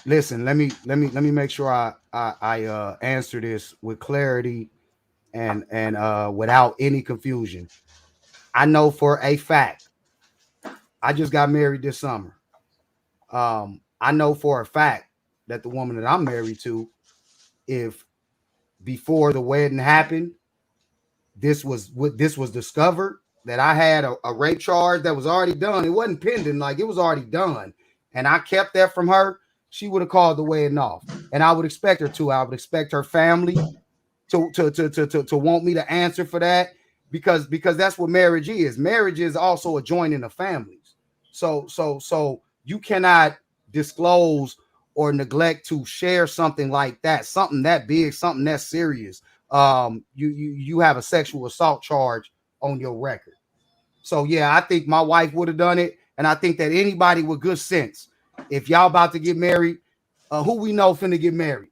Listen, let me make sure I answer this with clarity and without any confusion. I know for a fact, I just got married this summer. I know for a fact that the woman that I'm married to, if before the wedding happened, this was discovered, that I had a rape charge that was already done. It wasn't pending, like, it was already done. And I kept that from her, she would have called the wedding off. And I would expect her to. I would expect her family to want me to answer for that, because that's what marriage is. Marriage is also a joining of families. So you cannot disclose or neglect to share something like that, something that big, something that serious. You have a sexual assault charge on your record. So yeah, I think my wife would have done it. And I think that anybody with good sense, if y'all about to get married, who we know finna get married.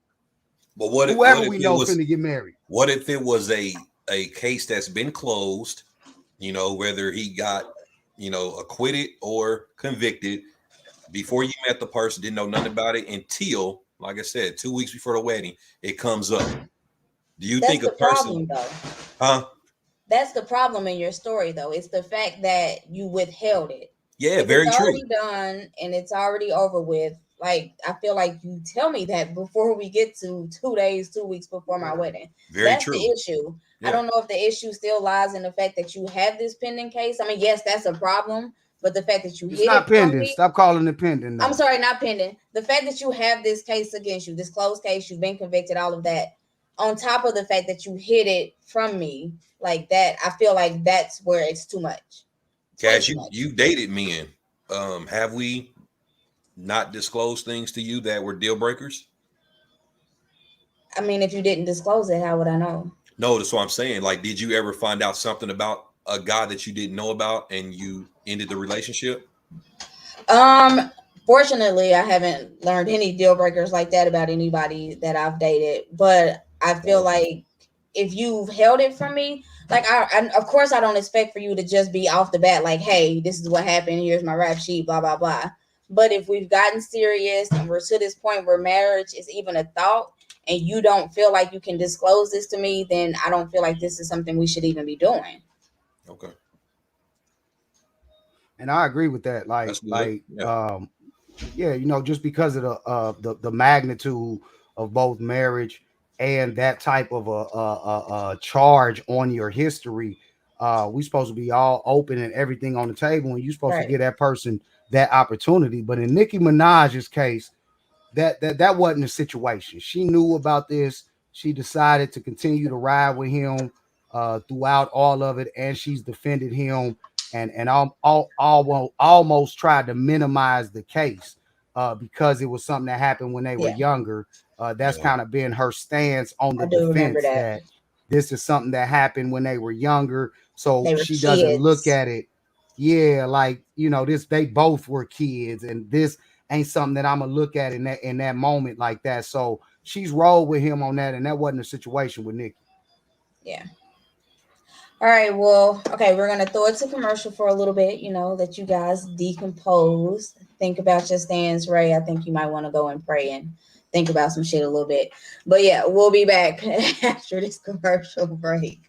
But what if finna get married? What if it was a case that's been closed, whether he got, acquitted or convicted, before you met the person, didn't know nothing about it until, like I said, 2 weeks before the wedding, it comes up. Do you think a person, That's the problem in your story, though. It's the fact that you withheld it. Yeah, very true. It's already done and it's already over with. Like, I feel like you tell me that before we get to 2 weeks before my wedding. That's true. The issue. Yeah. I don't know if the issue still lies in the fact that you have this pending case. I mean, yes, that's a problem, but the fact that you it's not pending. Stop calling it pending. I'm sorry, not pending. The fact that you have this case against you, this closed case, you've been convicted, all of that, on top of the fact that you hid it from me like that, I feel like that's where it's too much. Cash, you dated men. Have we not disclosed things to you that were deal breakers? I mean, if you didn't disclose it, how would I know? No, that's what I'm saying. Like, did you ever find out something about a guy that you didn't know about and you ended the relationship? Fortunately, I haven't learned any deal breakers like that about anybody that I've dated, but I feel like if you've held it from me, like, I of course I don't expect for you to just be off the bat like, hey, this is what happened, here's my rap sheet, blah blah blah. But if we've gotten serious and we're to this point where marriage is even a thought, and you don't feel like you can disclose this to me, then I don't feel like this is something we should even be doing. Okay. And I agree with that. Yeah, you know, just because of the magnitude of both marriage and that type of a charge on your history, we supposed to be all open and everything on the table, and you're supposed to Right. give that person that opportunity. But in Nicki Minaj's case, that wasn't the situation. She knew about this. She decided to continue to ride with him throughout all of it, and she's defended him and almost tried to minimize the case because it was something that happened when they were younger. That's kind of been her stance on the defense that this is something that happened when they were younger, so she doesn't look at it. Yeah, like, you know, they both were kids, and this ain't something that I'm gonna look at in that moment like that. So she's rolled with him on that, and that wasn't a situation with Nicki. Yeah. All right. Well, okay, we're gonna throw it to commercial for a little bit. You know, let you guys decompose, think about your stance, Ray. I think you might want to go and pray and think about some shit a little bit. But yeah, we'll be back after this commercial break.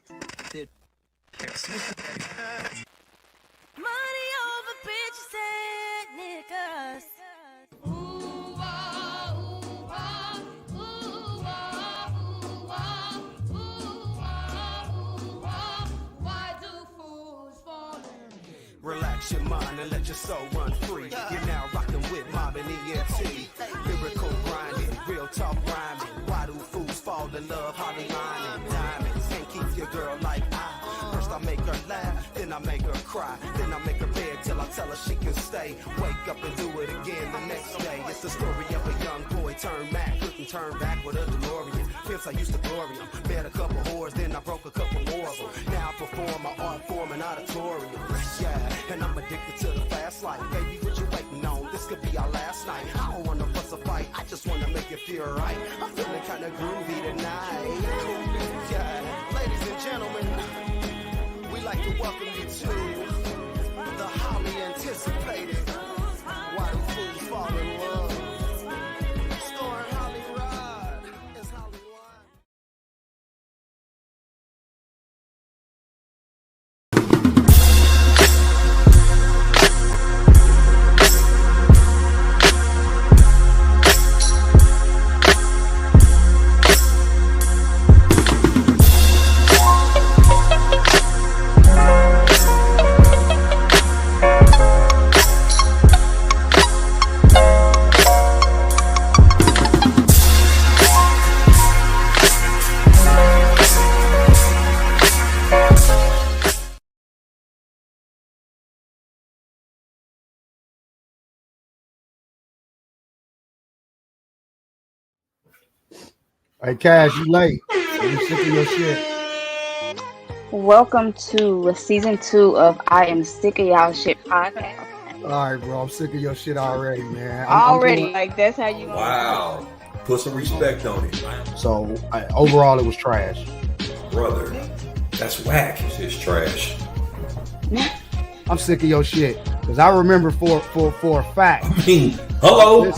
Money over bitches and niggas. Ooh, ah, ooh, ah, ooh, ah, ooh, ah, ooh, ah, ooh, ah. Why do fools fall in? Relax your mind and let your soul run free. You're now rocking with Mob and ENT. Lyrical grinding, real talk rhyming. Why do fools fall in love? Holly lining, diamonds can't keep your girl like I. First I make her laugh, then I make her cry, then I make her bed till I tell her she can stay. Wake up and do it again the next day. It's the story of a young boy turned Mac, couldn't turn back with a DeLorean. Pimps I used to glory 'em, met a couple whores, then I broke a couple more of them. Now I perform my art form an auditorium. Yeah, and I'm addicted to the fast life. Baby, what you waiting on? This could be our last night. I don't wanna fuss a fight, I just wanna make it feel right. I'm feeling kinda groovy tonight. Yeah, ladies and gentlemen, we like to welcome you to the highly anticipated Why Do Fools Fall in Love? Starring Holly Rod. It's Hollywood. Hey, Cash, you late. You sick of your shit. Welcome to season 2 of I Am Sick of Y'all Shit podcast. All right, bro. I'm sick of your shit already, man. Like that's how you. Wow. Put some respect on it. So overall, it was trash. Brother, that's whack. It's trash. I'm sick of your shit because I remember for a fact. I mean, hello.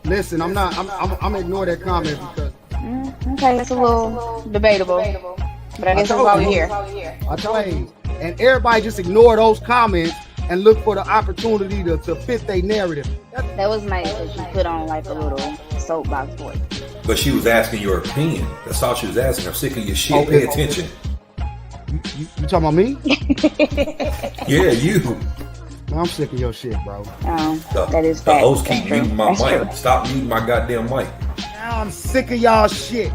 Listen. I'm ignoring that comment because Okay, it's a little debatable, but I guess that's why we're here. I told you, and everybody just ignore those comments and look for the opportunity to fit their narrative. That was nice that you put on like a little soapbox voice. But she was asking your opinion. That's all she was asking. I'm sick of your shit. Pay attention. You talking about me? Yeah, you. I'm sick of your shit, bro. That is the fact. host keep That's muting my true. mic. That's Stop muting my goddamn mic. Now I'm sick of y'all shit.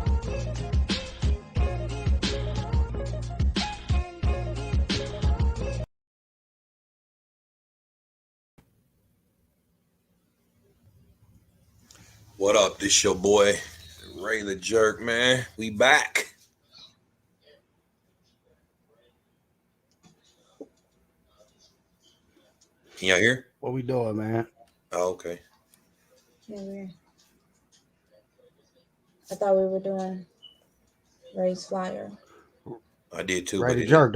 What up? This your boy Ray the Jerk, man. We back. Can y'all hear? What we doing, man? Oh, okay. Yeah, I thought we were doing Ray's flyer. I did too. Ray but the Jerk,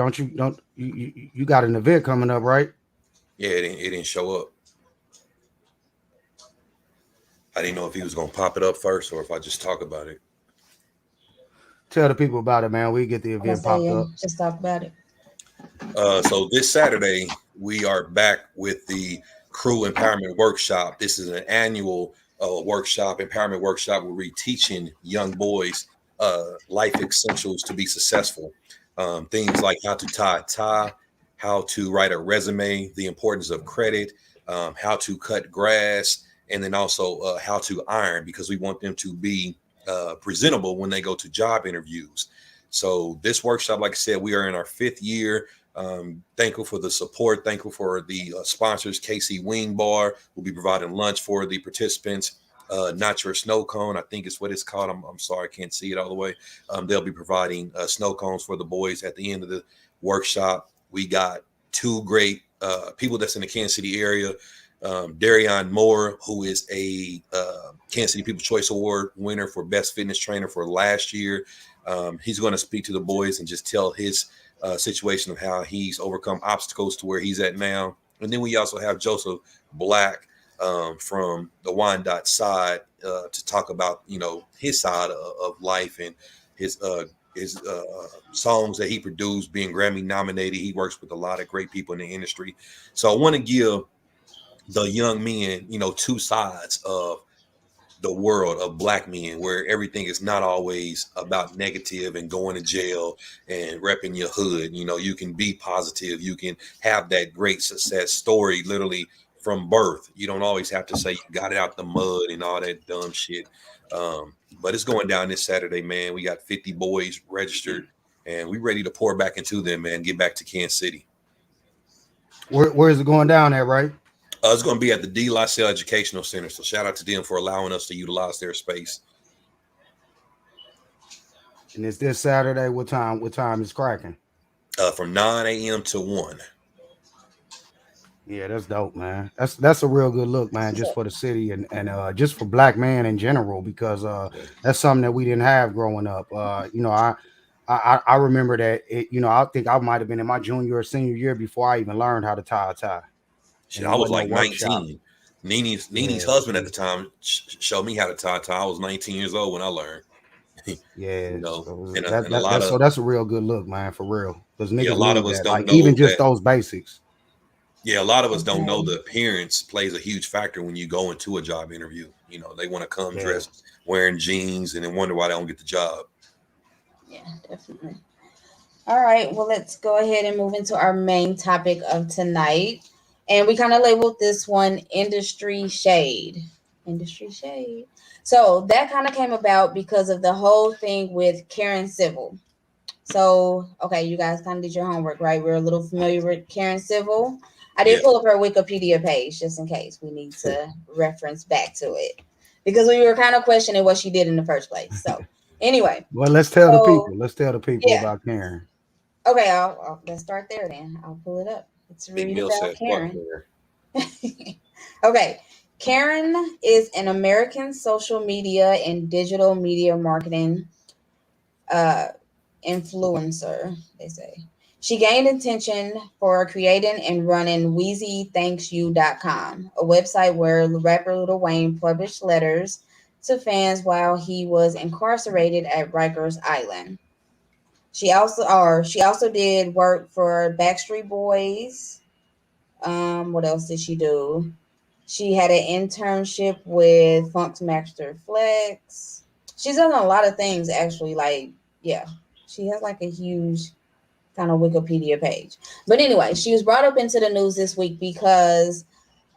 you got an event coming up, right? Yeah, it didn't show up. I didn't know if he was gonna pop it up first or if I just talk about it. Tell the people about it, man. We get the I'm gonna event say, popped yeah, up. just talk about it. So this Saturday we are back with the Crew Empowerment Workshop. This is an annual empowerment workshop where we're teaching young boys life essentials to be successful. Things like how to tie a tie, how to write a resume, the importance of credit, how to cut grass, and then also how to iron, because we want them to be presentable when they go to job interviews. So this workshop, like I said, we are in our 5th year. Thankful for the support. Thankful for the sponsors. KC Wing Bar will be providing lunch for the participants. Not Your Snow Cone, I think is what it's called. I'm sorry, I can't see it all the way. They'll be providing snow cones for the boys at the end of the workshop. We got 2 great people that's in the Kansas City area. Darion Moore, who is a Kansas City People's Choice Award winner for Best Fitness Trainer for last year. He's going to speak to the boys and just tell his situation of how he's overcome obstacles to where he's at now. And then we also have Joseph Black from the Wyandotte side to talk about, his side of life and his songs that he produced, being Grammy nominated. He works with a lot of great people in the industry. So I want to give the young men, 2 sides of the world of Black men, where everything is not always about negative and going to jail and repping your hood. You can be positive. You can have that great success story literally from birth. You don't always have to say you got it out the mud and all that dumb shit. But it's going down this Saturday, man. We got 50 boys registered and we ready to pour back into them, man. Get back to Kansas City. Where is it going down at, right? It's going to be at the D. Lysell Educational Center. So shout out to them for allowing us to utilize their space. And it's this Saturday. What time? What time is cracking? From 9 a.m. to 1. Yeah, that's dope, man. That's a real good look, man, just for the city and just for Black men in general, because that's something that we didn't have growing up. I remember that I think I might have been in my junior or senior year before I even learned how to tie a tie. Shit, I was like 19. Nini's husband at the time showed me how to tie a tie. I was 19 years old when I learned. Yeah, and a lot of that's a real good look, man, for real. Because niggas a lot need of us that, don't like know even just that. those basics. Yeah, a lot of us don't know the appearance plays a huge factor when you go into a job interview. They want to come dressed wearing jeans and then wonder why they don't get the job. Yeah, definitely. All right, well, let's go ahead and move into our main topic of tonight. And we kind of labeled this one industry shade. Industry shade. So that kind of came about because of the whole thing with Karen Civil. So, okay, you guys kind of did your homework, right? We're a little familiar with Karen Civil. I did pull up her Wikipedia page just in case we need to reference back to it, because we were kind of questioning what she did in the first place. So, anyway. Well, let's tell the people. Let's tell the people about Karen. Okay, let's start there then. I'll pull it up. Let's read about Karen. Okay. Karen is an American social media and digital media marketing influencer, they say. She gained attention for creating and running WheezyThanksYou.com, a website where rapper Lil Wayne published letters to fans while he was incarcerated at Rikers Island. She also did work for Backstreet Boys. What else did she do? She had an internship with Funkmaster Flex. She's done a lot of things, actually. She has like a huge kind of Wikipedia page. But anyway, she was brought up into the news this week because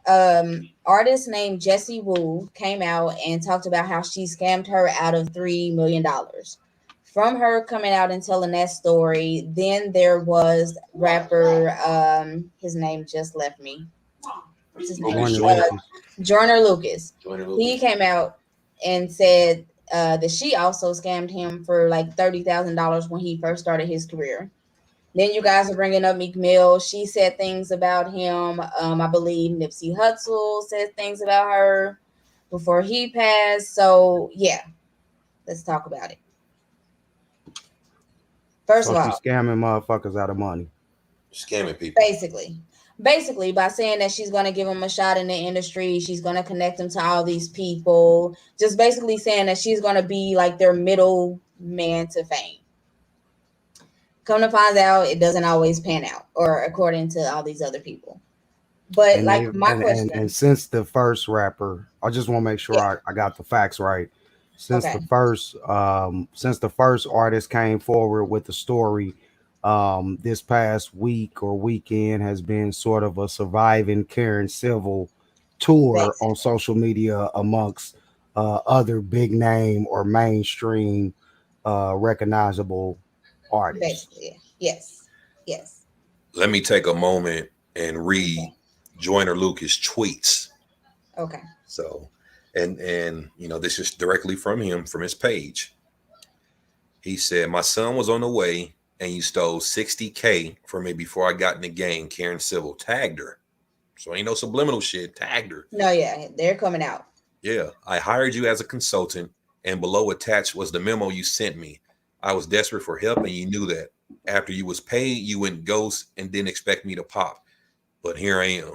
artist named Jessie Woo came out and talked about how she scammed her out of $3 million. From her coming out and telling that story, then there was rapper, his name just left me. What's his name? Joyner Lucas. He came out and said that she also scammed him for like $30,000 when he first started his career. Then you guys are bringing up Meek Mill. She said things about him. I believe Nipsey Hussle said things about her before he passed. So, yeah, let's talk about it. First of all, she's scamming motherfuckers out of money. Scamming people. Basically. Basically, by saying that she's going to give him a shot in the industry, she's going to connect him to all these people. Just basically saying that she's going to be like their middle man to fame. Come to find out, it doesn't always pan out, or according to all these other people. But And like they my question, and since the first rapper, I just want to make sure yeah, I got the facts right. okay, Since the first artist came forward with the story, this past week or weekend has been sort of a surviving Karen Civil tour on basically, social media amongst other big name or mainstream recognizable artists. basically, yes, yes, Let me take a moment and read okay, Joyner Lucas tweets. okay, So, and you know, this is directly from him from his page. He said, "My son was on the way, and you stole 60K from me before I got in the game." Karen Civil tagged her, so ain't no subliminal shit. Tagged her. no, yeah, they're coming out. Yeah, I hired you as a consultant, and below attached was the memo you sent me. I was desperate for help, and you knew that. After you was paid, you went ghost and didn't expect me to pop. But here I am.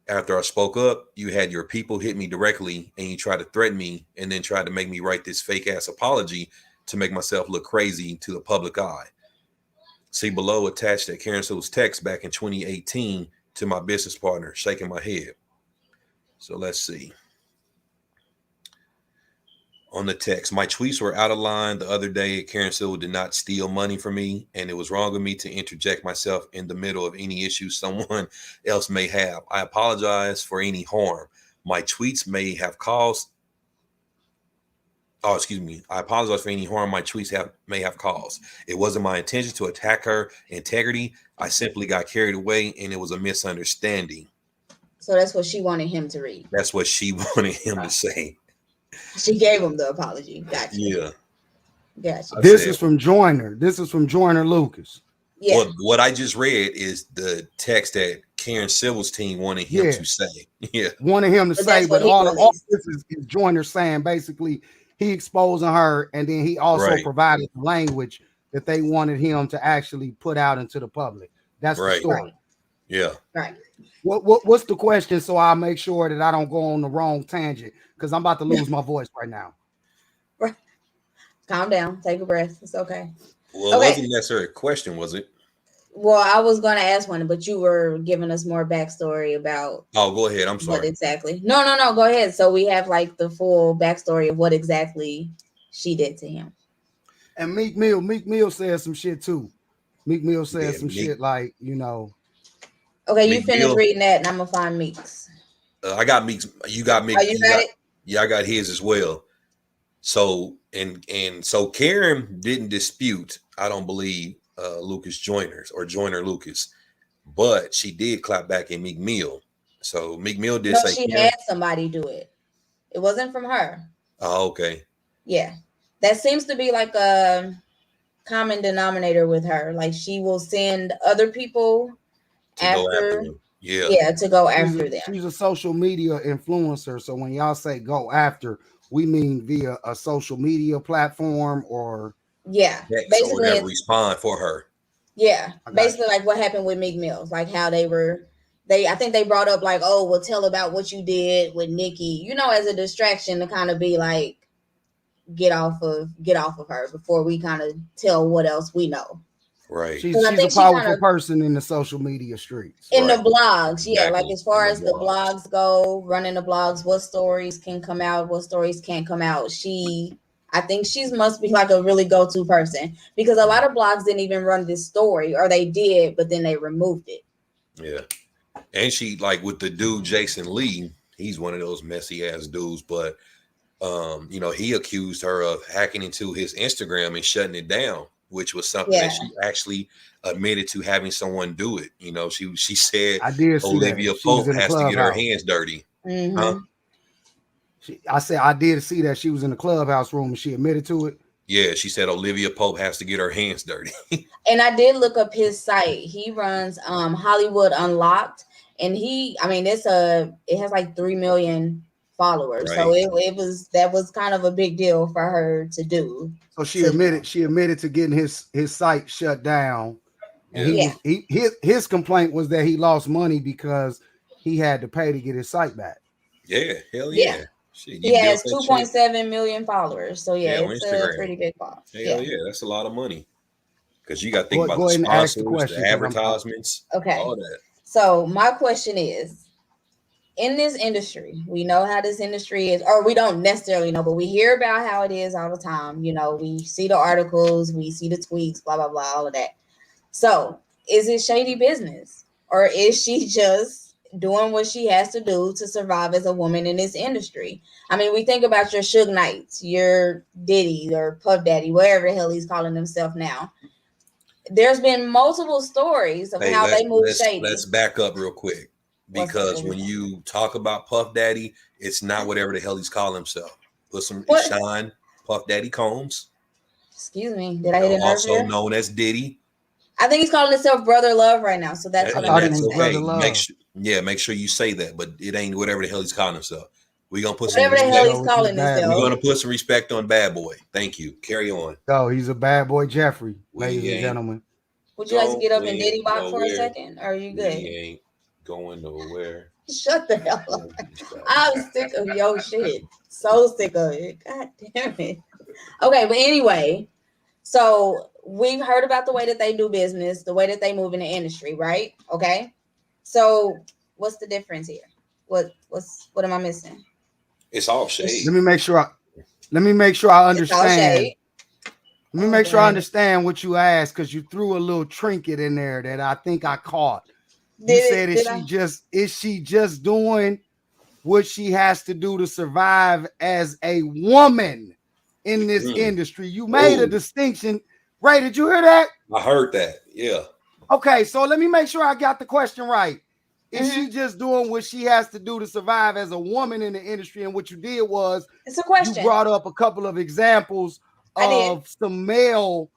After I spoke up, you had your people hit me directly, and you tried to threaten me, and then tried to make me write this fake ass apology to make myself look crazy to the public eye. See below attached that Karen Silver's text back in 2018 to my business partner, shaking my head. So let's see. On the text, my tweets were out of line the other day. Karen Silver did not steal money from me, and it was wrong of me to interject myself in the middle of any issues someone else may have. I apologize for any harm my tweets may have caused. Oh, excuse me. I apologize for any harm my tweets may have caused. It wasn't my intention to attack her integrity. I simply got carried away, and it was a misunderstanding. So that's what she wanted him to read. That's what she wanted him to say. She gave him the apology. Gotcha. Yeah. Gotcha. This is from Joyner. This is from Joyner Lucas. Yeah. Well, what I just read is the text that Karen Civil's team wanted him to say. Yeah. Wanted him to But say, that's what but he all released. this is Joyner saying basically he exposing her, and then he also Right. provided language that they wanted him to actually put out into the public. That's the Right. story. Right. Yeah. Right. What's the question? So I'll make sure that I don't go on the wrong tangent because I'm about to lose my voice right now. Calm down. Take a breath. It's okay. Well, it Okay. wasn't necessarily a question, was it? Well, I was going to ask one, but you were giving us more backstory about Oh, go ahead. I'm what sorry. exactly. No. Go ahead. So we have like the full backstory of what exactly she did to him. And Meek Mill said some shit too. Meek Mill said Yeah, some Meek- shit like, you know. Okay, you Meek finished Mill. reading that, and I'm gonna find Meeks. I got Meeks. You got Meeks. Oh, you got it? Yeah, I got his as well. So and so Karen didn't dispute, I don't believe, Lucas Joyner's or Joyner Lucas, but she did clap back at Meek Mill. So Meek Mill did No, say she Karen. had somebody do it. It wasn't from her. Oh, okay. Yeah, that seems to be like a common denominator with her. Like she will send other people To go after after, him. Yeah. yeah, to go after them. She's a social media influencer. So when y'all say go after, we mean via a social media platform or Yeah, Next or basically, whatever it's, respond for her. yeah, I got basically like what happened with Meek Mills, like how I think they brought up like, oh, well, tell about what you did with Nikki, as a distraction to kind of be like, get off of her before we kind of tell what else we know. Right. she's I a think she powerful kinda- person in the social media streets. In Right. the blogs, yeah, Exactly. like as far In as the the blogs go, running the blogs, what stories can come out, what stories can't come out. I think she must be like a really go-to person because a lot of blogs didn't even run this story, or they did, but then they removed it. Yeah. And she, like with the dude Jason Lee, he's one of those messy ass dudes, but he accused her of hacking into his Instagram and shutting it down, which was something that she actually admitted to having someone do it. She said I did see Olivia that. She was Pope in the has to get her clubhouse. hands dirty. Mhm. Huh? I said I did see that she was in the clubhouse room and she admitted to it. Yeah, she said Olivia Pope has to get her hands dirty. And I did look up his site. He runs Hollywood Unlocked, and it has like 3 million followers. So Right. that was kind of a big deal for her to do. So she admitted to getting his site shut down And his complaint was that he lost money because he had to pay to get his site back. Yeah, hell Yeah. yeah. Shit, He has 2.7 million followers. So yeah, on it's Instagram. a pretty big ball. Hell yeah, that's a lot of money. Because you got to think about Go the ahead and ask the sponsors, question, the 'cause I'm- advertisements, Okay. all that. So my question is, in this industry, we know how this industry is, or we don't necessarily know, but we hear about how it is all the time. You know, we see the articles, we see the tweets, blah, blah, blah, all of that. So is it shady business, or is she just doing what she has to do to survive as a woman in this industry? I mean, we think about your Suge Knights, your Diddy or Puff Daddy, whatever the hell he's calling himself now. There's been multiple stories of how they move shady. Let's back up real quick, because when you talk about Puff Daddy, it's not whatever the hell he's calling himself. Put some shine, Puff Daddy Combs. Excuse me, did I hit it also earlier? known as Diddy. I think he's calling himself Brother Love right now, so that's what I'm that's okay. Make sure you say that, but it ain't whatever the hell he's calling himself. We're gonna put whatever some the hell he's calling himself. We're gonna put some respect on Bad Boy. Thank you. Carry on. Oh, he's a bad boy, Jeffrey, ladies and gentlemen. Would you like to get up and Diddy bop for a second? Or are you good? We ain't going nowhere. Shut the hell up. I'm sick of your shit. So sick of it. God damn it. Okay, but anyway, so we've heard about the way that they do business, the way that they move in the industry, right? Okay. So what's the difference here? What am I missing? It's all shade. Let me make sure I understand. Let me make sure I understand what you asked, because you threw a little trinket in there that I think I caught. You said, is she just doing what she has to do to survive as a woman in this industry? You made a distinction. Ray, did you hear that? I heard that. Yeah. Okay, so let me make sure I got the question right. Is she just doing what she has to do to survive as a woman in the industry? And what you did was, it's a question. You brought up a couple of examples of some male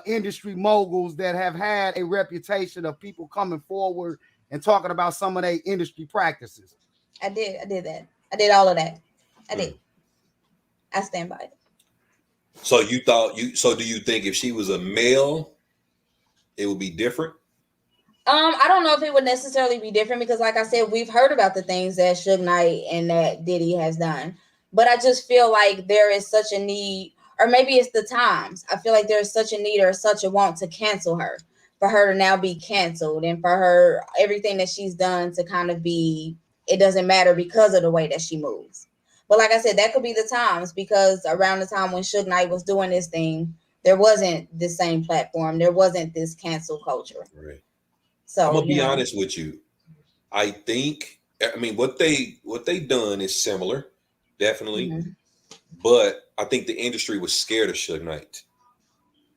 industry moguls that have had a reputation of people coming forward and talking about some of their industry practices. I did that. I did all of that. I did. I stand by it. So do you think if she was a male, it would be different? I don't know if it would necessarily be different, because like I said, we've heard about the things that Suge Knight and that Diddy has done. But I just feel like there is such a need, or maybe it's the times. I feel like there's such a need or such a want to cancel her, for her to now be canceled, and for her, everything that she's done to kind of be, it doesn't matter because of the way that she moves. But like I said, that could be the times, because around the time when Suge Knight was doing this thing, there wasn't the same platform. There wasn't this cancel culture. Right. So I'm gonna be honest with you. I mean, what they done is similar, definitely. But I think the industry was scared of Suge Knight.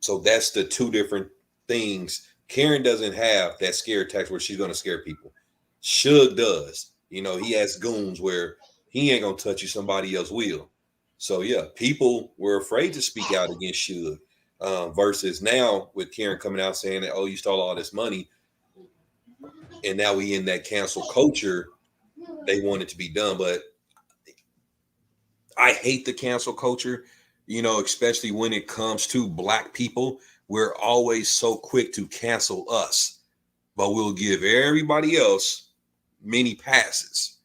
So that's the two different things. Karen doesn't have that scare tactic where she's gonna scare people. Suge does. You know, he has goons where he ain't gonna touch you, somebody else will. So yeah, people were afraid to speak out against Suge. Versus now with Karen coming out saying that, oh, you stole all this money. And now we in that cancel culture, they want it to be done. But I hate the cancel culture, you know, especially when it comes to Black people. We're always so quick to cancel us, but we'll give everybody else many passes.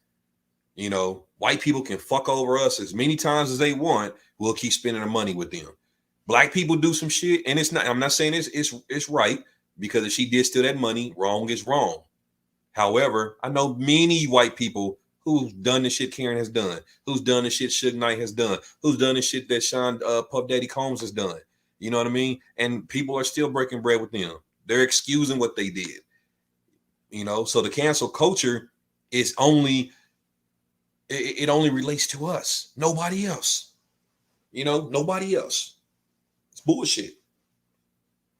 You know, white people can fuck over us as many times as they want. We'll keep spending our money with them. Black people do some shit, and it's not, I'm not saying it's right, because if she did steal that money, wrong is wrong. However, I know many white people who's done the shit Karen has done, who's done the shit Suge Knight has done, who's done the shit that Sean Puff Daddy Combs has done. You know what I mean? And people are still breaking bread with them. They're excusing what they did. You know, so the cancel culture is only, it only relates to us. Nobody else. You know, nobody else. It's bullshit.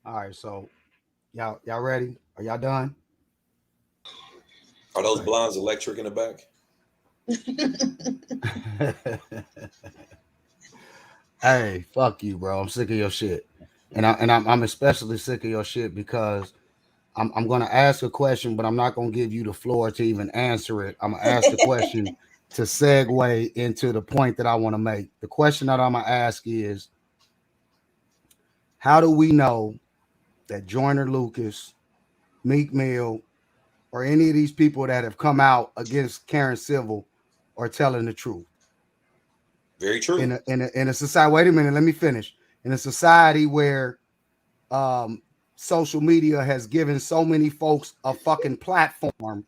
All right, so y'all ready? Are y'all done? Are those blinds electric in the back? Hey, fuck you, bro. I'm sick of your shit, and I'm especially sick of your shit because I'm gonna ask a question, but I'm not gonna give you the floor to even answer it. I'm gonna ask the question to segue into the point that I want to make. The question that I'm gonna ask is, how do we know that Joyner Lucas Meek Mill, or any of these people that have come out against Karen Civil are telling the truth. Very true. In a society, wait a minute, let me finish. In a society where social media has given so many folks a fucking platform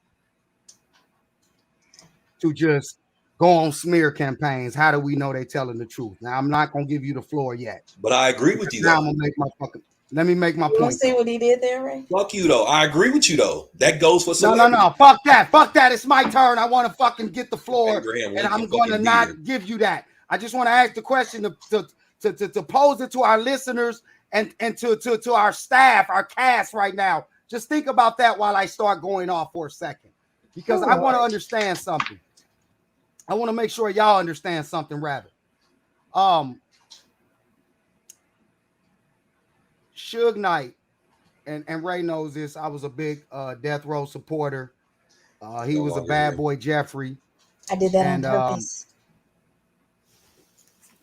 to just go on smear campaigns, how do we know they're telling the truth? Now, I'm not going to give you the floor yet. But I agree with you, Now though. I'm gonna make my fucking. Let me make my You point. see what he did there, Ray? Fuck you, though. I agree with you, though. That goes for No, celebrities. no. Fuck that. Fuck that. It's my turn. I want to fucking get the floor, Abraham and I'm Lincoln going to fucking not beater. give you that. I just want to ask the question to pose it to our listeners and to our staff, our cast right now. Just think about that while I start going off for a second, because I want to understand something. I want to make sure y'all understand something. Rather, Suge Knight, and Ray knows this. I was a big Death Row supporter. He No was a longer bad here. boy, Jeffrey. I did that And, on purpose.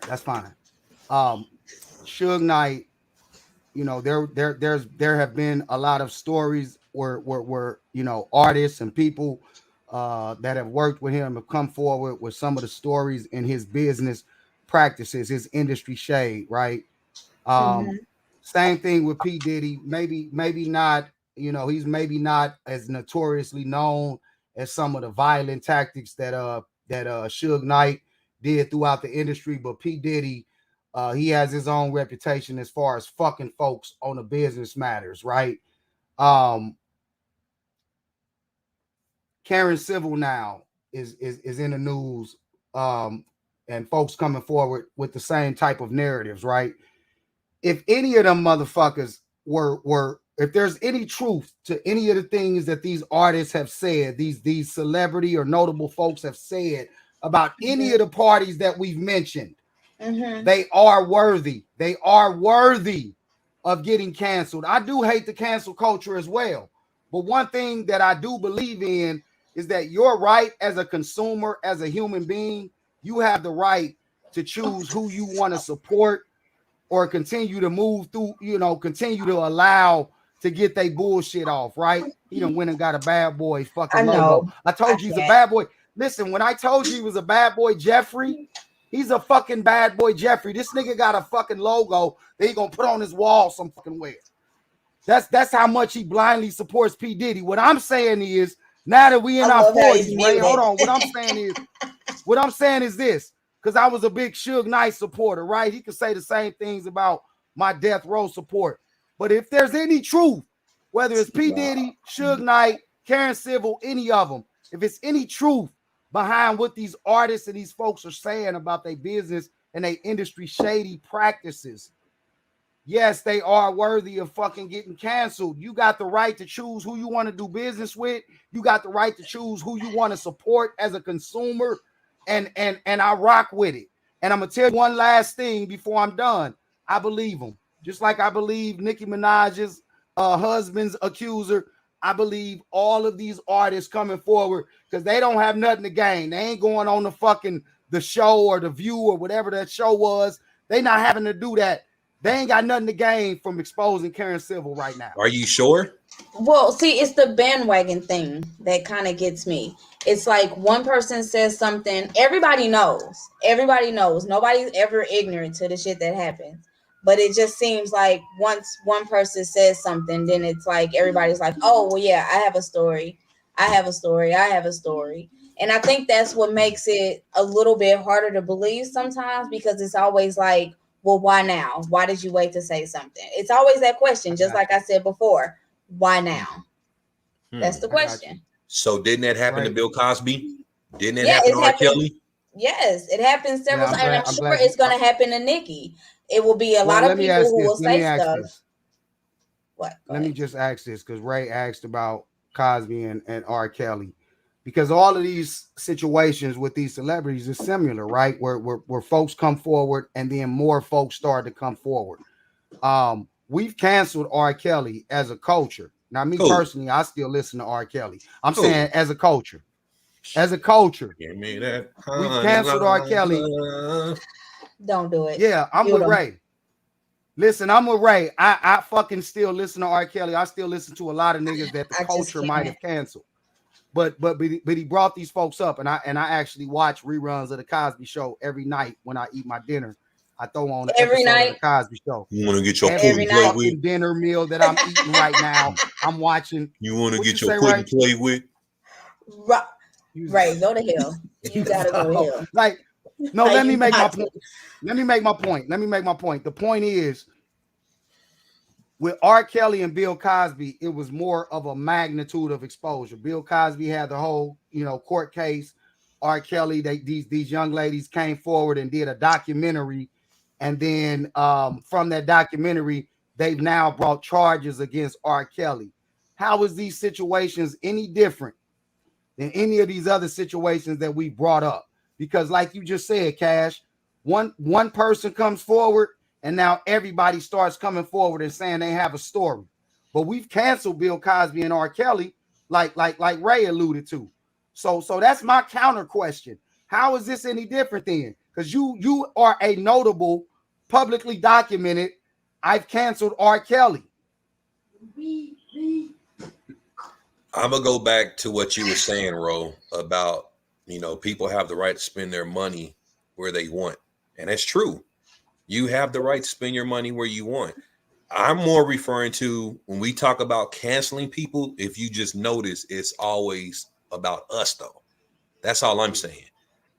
That's fine. Suge Knight, you know, there have been a lot of stories where you know, artists and people that have worked with him have come forward with some of the stories in his business practices, his industry shade, right? Same thing with P. Diddy. Maybe not, you know, he's maybe not as notoriously known as some of the violent tactics that Suge Knight did throughout the industry, but P. Diddy, he has his own reputation as far as fucking folks on the business matters, right? Karen Civil now is in the news, and folks coming forward with the same type of narratives, right? If any of them motherfuckers were if there's any truth to any of the things that these artists have said, these celebrity or notable folks have said about any of the parties that we've mentioned, they are worthy. They are worthy of getting canceled. I do hate the cancel culture as well. But one thing that I do believe in is that your right as a consumer, as a human being, you have the right to choose who you want to support or continue to move through, you know, continue to allow to get their bullshit off, right? He done went and got a bad boy fucking I know. logo. I told you he's a bad boy. Listen, when I told you he was a bad boy Jeffrey, he's a fucking bad boy Jeffrey. This nigga got a fucking logo that he gonna put on his wall some fucking way. That's how much he blindly supports P. Diddy. What I'm saying is, now that we in our 40s, Ray, hold on. What I'm saying is this, because I was a big Suge Knight supporter, right? He could say the same things about my Death Row support. But if there's any truth, whether it's P. Diddy, Suge Knight, Karen Civil, any of them, if it's any truth behind what these artists and these folks are saying about their business and their industry shady practices, yes, they are worthy of fucking getting canceled. You got the right to choose who you want to do business with. You got the right to choose who you want to support as a consumer. And I rock with it. And I'm gonna tell you one last thing before I'm done. I believe them, just like I believe Nicki Minaj's husband's accuser. I believe all of these artists coming forward because they don't have nothing to gain. They ain't going on the show or the View or whatever that show was. They not having to do that. They ain't got nothing to gain from exposing Karen Civil right now. Are you sure? Well, see, it's the bandwagon thing that kind of gets me. It's like one person says something, everybody knows. Everybody knows. Nobody's ever ignorant to the shit that happens. But it just seems like once one person says something, then it's like everybody's like, oh, well, yeah, I have a story. I have a story. I have a story. And I think that's what makes it a little bit harder to believe sometimes, because it's always like, well, why now? Why did you wait to say something? It's always that question, just like I said before. Why now? That's the question. So didn't that happen to Bill Cosby? Didn't it Yeah, happen it's to R. happened. Kelly? Yes, it happens several times. And I'm sure glad it's going to happen to Nikki. It will be a lot of people who will say stuff. What? Let me just ask this, because Ray asked about Cosby and R. Kelly, because all of these situations with these celebrities is similar, right? Where folks come forward and then more folks start to come forward. We've canceled R. Kelly as a culture. Now, me personally, I still listen to R. Kelly. I'm saying as a culture. As a culture. Give me that. We've canceled R. Kelly. Don't do it. Yeah, I'm with Ray. Listen, I'm with Ray. I fucking still listen to R. Kelly. I still listen to a lot of niggas that the I just culture might can't. have canceled. But he brought these folks up, and I actually watch reruns of the Cosby Show every night when I eat my dinner. I throw on an Every episode of the night. Cosby Show. You want to get your Every pudding Every play night. with? fucking dinner meal that I'm eating right now, I'm watching. You want to What get you your say, pudding Ray? play with? Right, go to hell. You gotta go to hell. Like, no, Like, let me you make my got to. point. Let me make my point. The point is, with R. Kelly and Bill Cosby, it was more of a magnitude of exposure. Bill Cosby had the whole, court case. R. Kelly, these young ladies came forward and did a documentary, and then from that documentary, they've now brought charges against R. Kelly. How is these situations any different than any of these other situations that we brought up? Because, like you just said, Cash, one person comes forward, and now everybody starts coming forward and saying they have a story. But we've canceled Bill Cosby and R. Kelly, like Ray alluded to. So that's my counter question. How is this any different then? Because you are a notable, publicly documented, I've canceled R. Kelly. I'm gonna go back to what you were saying, Ro, about people have the right to spend their money where they want, and that's true. You have the right to spend your money where you want. I'm more referring to when we talk about canceling people. If you just notice, it's always about us, though. That's all I'm saying.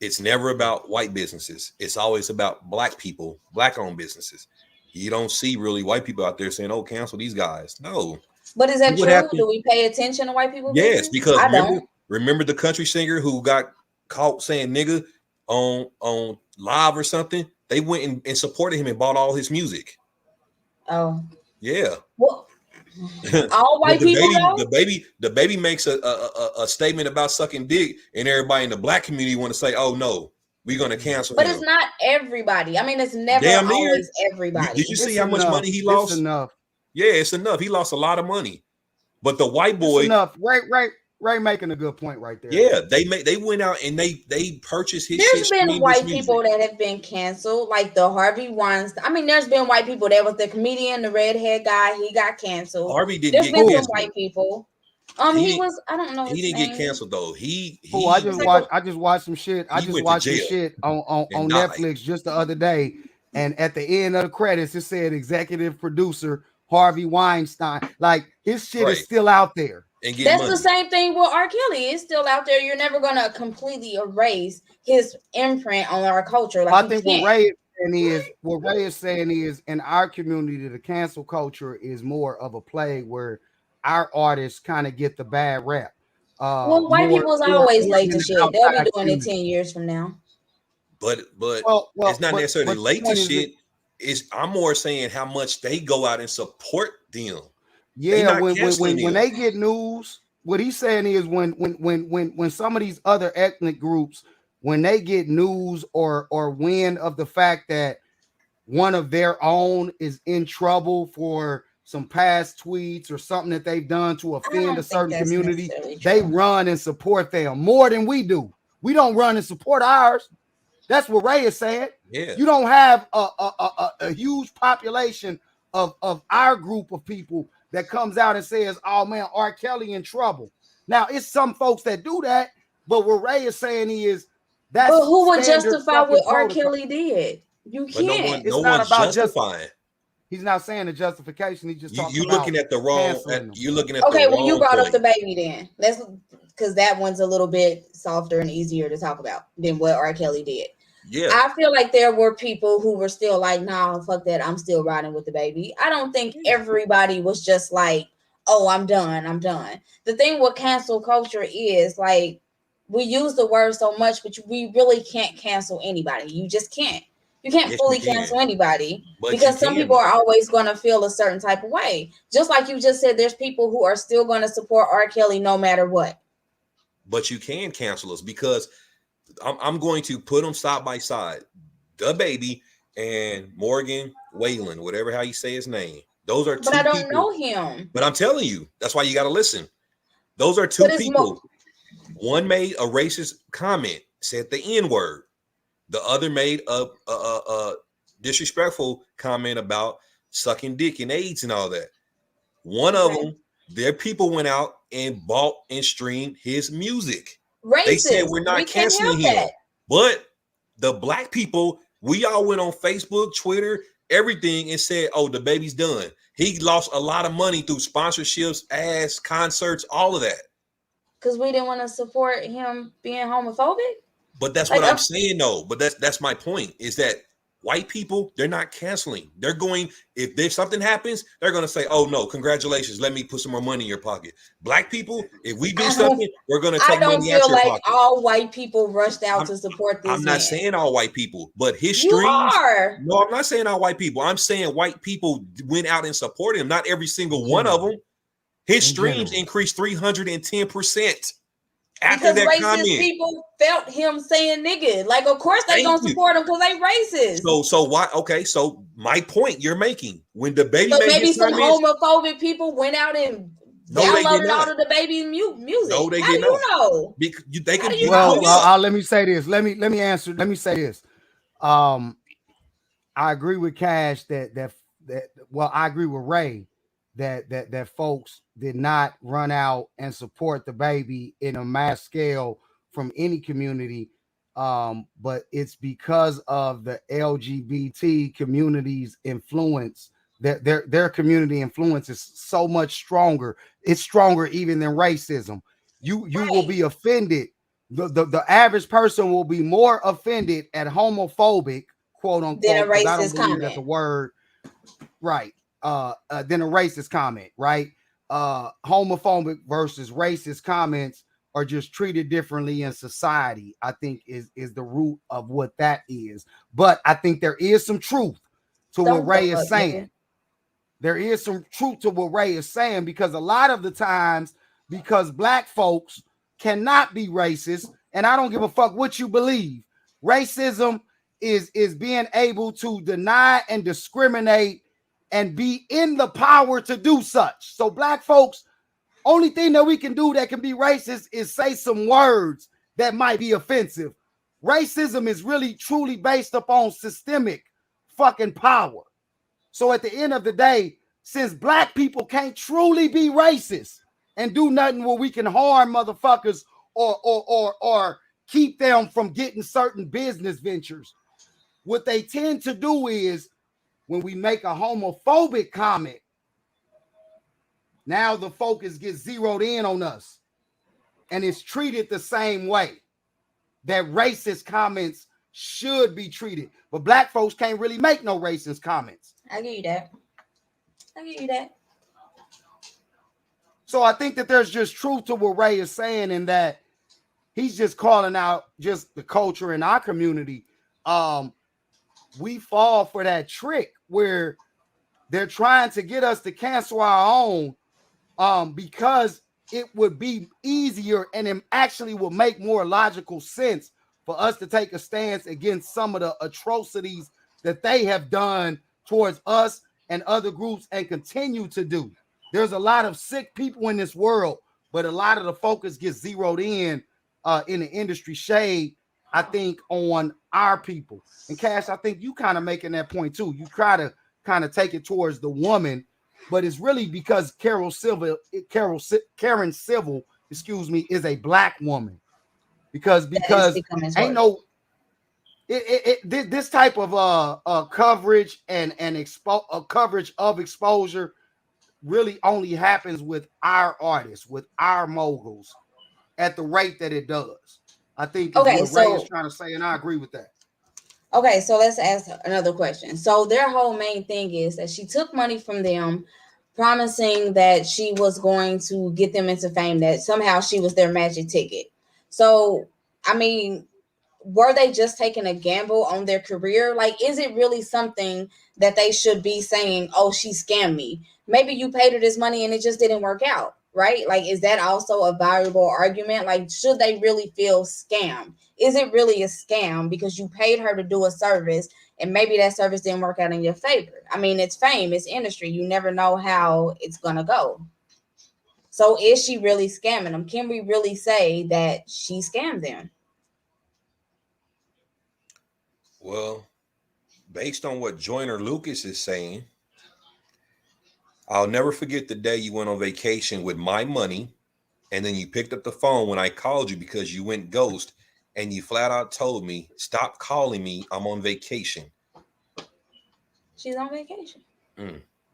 It's never about white businesses. It's always about black people, black-owned businesses. You don't see really white people out there saying, "Oh, cancel these guys." No. But is that You would have true? to- Do we pay attention to white people? Yes, business? because I don't. remember the country singer who got caught saying nigga on live or something? They went and supported him and bought all his music. Oh, Yeah. well, all white people though. The baby makes a statement about sucking dick, and everybody in the black community want to say, "Oh no, we're gonna cancel But him." it's not everybody. I mean, it's never Damn near. always everybody. Did you see It's how much enough. money he lost? It's enough. Yeah, it's enough. He lost a lot of money. But the white boy, It's enough. Ray making a good point right there. yeah, they went out and they purchased his There's shit. been streamed white his music. people that have been canceled, like the Harvey Weinstein. I mean, there's been white people. There was the comedian, the redhead guy. He got canceled. Harvey didn't There's get been canceled. some white people. He He didn't- was. I don't know. He His didn't name. get canceled though. He I just watched some shit. I He just went to watched some jail shit on and died. Netflix just the other day, and at the end of the credits, it said executive producer Harvey Weinstein. Like, his shit Right. is still out there. and get That's money. the same thing with R. Kelly. It's still out there. You're never gonna completely erase his imprint on our culture. Like, I think what Ray is saying is in our community, the cancel culture is more of a plague where our artists kind of get the bad rap. Well, white people's always late to shit. They'll be doing it 10 years from now. But Well, it's not necessarily but late the to point is shit. I'm more saying how much they go out and support them. Yeah, not when canceling them. they get news, what he's saying is when some of these other ethnic groups, when they get news or wind of the fact that one of their own is in trouble for some past tweets or something that they've done to offend a certain community, they run and support them more than we do. We don't run and support ours. That's what Ray is saying. Yeah. You don't have a huge population of our group of people that comes out and says, "Oh man, R. Kelly in trouble." Now, it's some folks that do that, but what Ray is saying is that's. But who would standard justify what fucking R. protocol. Kelly did? You But can't. no It's not one's about justifying. He's not saying the justification. He's just talking You about looking at the wrong. canceling them. You're looking at Okay, the well, wrong you brought up point. the baby then. Let's, because that one's a little bit softer and easier to talk about than what R. Kelly did. Yeah. I feel like there were people who were still like, "Nah, fuck that. I'm still riding with the baby." I don't think everybody was just like, "Oh, I'm done. I'm done." The thing with cancel culture is like, we use the word so much, but we really can't cancel anybody. You just can't. You can't Yes, fully you can. cancel anybody But because you some can, people though. are always going to feel a certain type of way. Just like you just said, there's people who are still going to support R. Kelly no matter what. But you can cancel us because I'm going to put them side by side. The baby and Morgan Whalen, whatever how you say his name. Those are two But I don't people. know him. But I'm telling you, that's why you got to listen. Those are two But it's people. One made a racist comment, said the N-word. The other made a disrespectful comment about sucking dick and AIDS and all that. One of them, their people went out and bought and streamed his music. They said Racist. we're not We can't canceling help him. that. But the black people, we all went on Facebook, Twitter, everything, and said, oh, the baby's done. He lost a lot of money through sponsorships, ads, concerts, all of that. Because we didn't want to support him being homophobic. But that's Like, what I'm saying, though. But that's my point, is that white people, they're not canceling. They're going, if there's something happens, they're going to say, oh, no, congratulations. Let me put some more money in your pocket. Black people, if we do something, we're going to I take don't money out feel your like pocket. all white people rushed out to support this I'm not man. saying all white people, but his You streams. are. No, I'm not saying all white people. I'm saying white people went out and supported him. Not every single one of them. His streams increased 310%. After Because that racist comment. people felt him saying nigga. Like, of course they gonna support him because they racist. So why? Okay, so my point you're making, when the baby So made maybe his some comments, homophobic people went out and No, they did downloaded not. all of the baby music. No, they How did do you not. know? They can. You Well, can look it up. let me say this. Let me answer. Let me say this. I agree with Cash that well, I agree with Ray that folks did not run out and support the baby in a mass scale from any community. But it's because of the LGBT community's influence, that their community influence is so much stronger. It's stronger even than racism. You will be offended. The average person will be more offended at homophobic, quote unquote, Than a because I don't racist believe comment. that the word right than a racist comment, right? Homophobic versus racist comments are just treated differently in society, I think is the root of what that is. But I think there is some truth to what Ray is saying. There is some truth to what Ray is saying, because a lot of the times, because black folks cannot be racist, and I don't give a fuck what you believe, racism is being able to deny and discriminate and be in the power to do such. So black folks, only thing that we can do that can be racist is say some words that might be offensive. Racism is really truly based upon systemic fucking power. So at the end of the day, since black people can't truly be racist and do nothing where we can harm motherfuckers or keep them from getting certain business ventures, what they tend to do is, when we make a homophobic comment, now the focus gets zeroed in on us, and it's treated the same way that racist comments should be treated. But black folks can't really make no racist comments. I give you that. So I think that there's just truth to what Ray is saying, in that he's just calling out just the culture in our community. We fall for that trick where they're trying to get us to cancel our own, because it would be easier and it actually would make more logical sense for us to take a stance against some of the atrocities that they have done towards us and other groups and continue to do. There's a lot of sick people in this world, but a lot of the focus gets zeroed in the industry shade, I think, on our people. And Cash, I think you kind of making that point too. You try to kind of take it towards the woman, but it's really because Karen Civil, is a black woman. Because ain't no this type of coverage and coverage of exposure really only happens with our artists, with our moguls, at the rate that it does. I think what Ray is trying to say, and I agree with that. Okay, so let's ask another question. So their whole main thing is that she took money from them, promising that she was going to get them into fame, that somehow she was their magic ticket. So, I mean, were they just taking a gamble on their career? Like, is it really something that they should be saying, oh, she scammed me? Maybe you paid her this money and it just didn't work out, right? Like, is that also a valuable argument? Like, should they really feel scammed? Is it really a scam because you paid her to do a service and maybe that service didn't work out in your favor? I mean, it's fame, it's industry. You never know how it's going to go. So is she really scamming them? Can we really say that she scammed them? Well, based on what Joyner Lucas is saying, I'll never forget the day you went on vacation with my money, and then you picked up the phone when I called you because you went ghost, and you flat out told me, "Stop calling me. I'm on vacation." She's on vacation.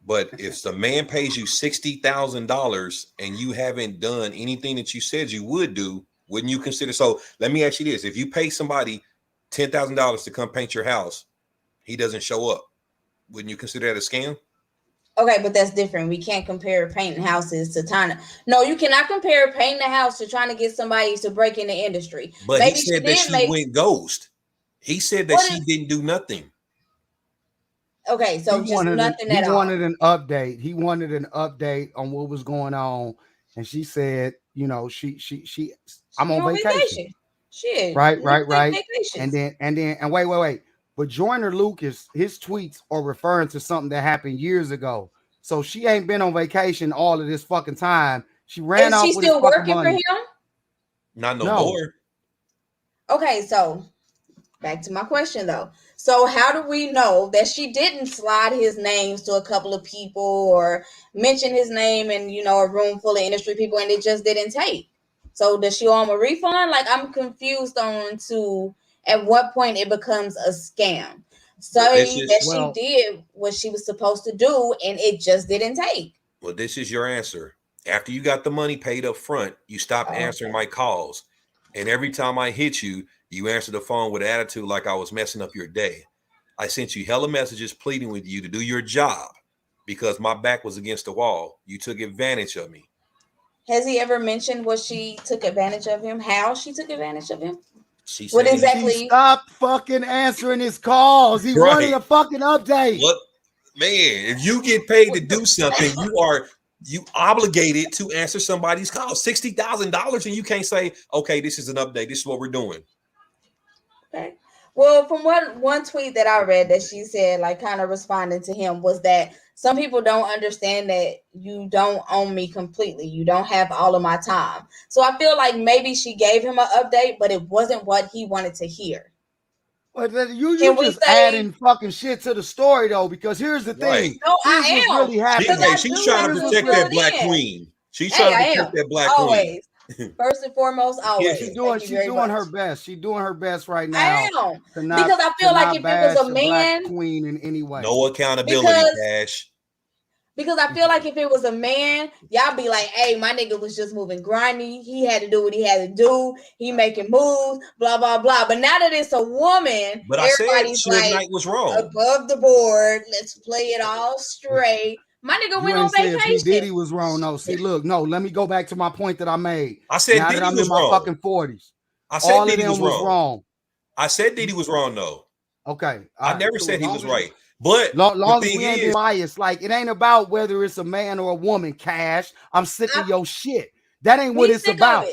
But if the man pays you $60,000 and you haven't done anything that you said you would do, wouldn't you consider? So let me ask you this: if you pay somebody $10,000 to come paint your house, he doesn't show up, wouldn't you consider that a scam? Okay, but that's different. We can't compare painting houses to trying to. No, you cannot compare painting a house to trying to get somebody to break in the industry. But Maybe he said that did she went ghost. He said that she didn't do nothing. Okay, so just nothing at all. He wanted an update. He wanted an update on what was going on, and she said, you know, she I'm on vacation. Shit. Right. And wait. But Joyner Lucas, his tweets are referring to something that happened years ago. So she ain't been on vacation all of this fucking time. She ran out. Is she still working for him? Not no more. Okay, so back to my question though. So how do we know that she didn't slide his names to a couple of people or mention his name in, you know, a room full of industry people and it just didn't take? So does she owe him a refund? Like, I'm confused on to at what point it becomes a scam. She did what she was supposed to do and it just didn't take. Well, this is your answer. After you got the money paid up front, you stopped answering my calls. And every time I hit you, you answered the phone with an attitude like I was messing up your day. I sent you hella messages pleading with you to do your job because my back was against the wall. You took advantage of me. Has he ever mentioned what she took advantage of him? How she took advantage of him? She what exactly? She stopped fucking answering his calls. He wanted a fucking update. What, man? If you get paid to do something, you obligated to answer somebody's call. $60,000, and you can't say, "Okay, this is an update. This is what we're doing." Okay. Well, from one tweet that I read that she said, like kind of responding to him, was that some people don't understand that you don't own me completely. You don't have all of my time. So I feel like maybe she gave him an update, but it wasn't what he wanted to hear. But you just adding fucking shit to the story though, because here's the thing. No, I am. Really happening. She's trying to protect that black queen. She's trying to protect that black queen. First and foremost, always. Yeah, she's doing her best. She's doing her best right now. I am. Because I feel like if it was a man, queen in any way. No accountability, Cash. Because I feel like if it was a man, y'all be like, "Hey, my nigga was just moving grimy. He had to do what he had to do. He making moves, blah blah blah." But now that it's a woman, but everybody's like, Knight was wrong. Above the board. Let's play it all straight. My nigga went on vacation. Diddy was wrong. No, see, look, no. Let me go back to my point that I made. I said now Diddy that I'm was in my wrong. fucking 40s. I said all Diddy of them was wrong. I said Diddy was wrong though. Okay, I never said he was right. But long as we ain't biased, like it ain't about whether it's a man or a woman. Cash, I'm sick of your shit. That ain't what it's about.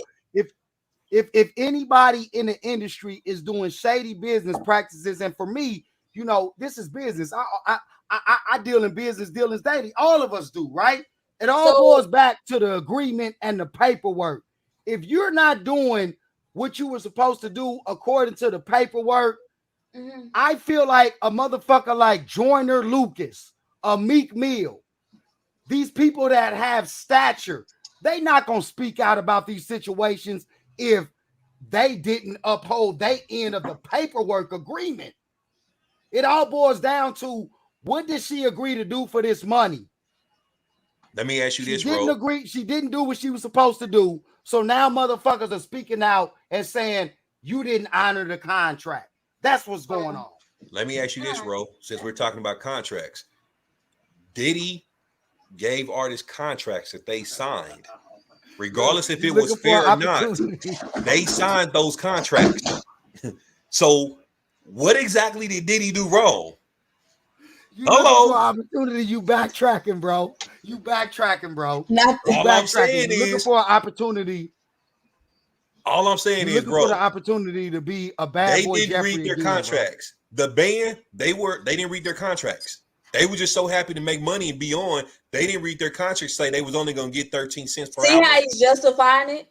If anybody in the industry is doing shady business practices, and for me, you know, this is business. I deal in business dealings daily. All of us do, right? It all boils back to the agreement and the paperwork. If you're not doing what you were supposed to do according to the paperwork, I feel like a motherfucker like Joyner Lucas, a Meek Mill, these people that have stature, they not gonna speak out about these situations if they didn't uphold their end of the paperwork agreement. It all boils down to, what did she agree to do for this money? Let me ask you this, bro. She didn't agree. She didn't do what she was supposed to do. So now motherfuckers are speaking out and saying you didn't honor the contract. That's what's going on. Let me ask you this, bro. Since we're talking about contracts, Diddy gave artists contracts that they signed, regardless if it was fair or not. They signed those contracts. So, what exactly did Diddy do wrong? Hello, opportunity. You backtracking, bro. All I'm saying is looking for an opportunity. All I'm saying is, bro, for the opportunity to be a bad boy. They didn't read their contracts. Bro. The band, they didn't read their contracts. They were just so happy to make money and be on. They didn't read their contracts. Say they was only going to get 13 cents per hour. See how he's justifying it?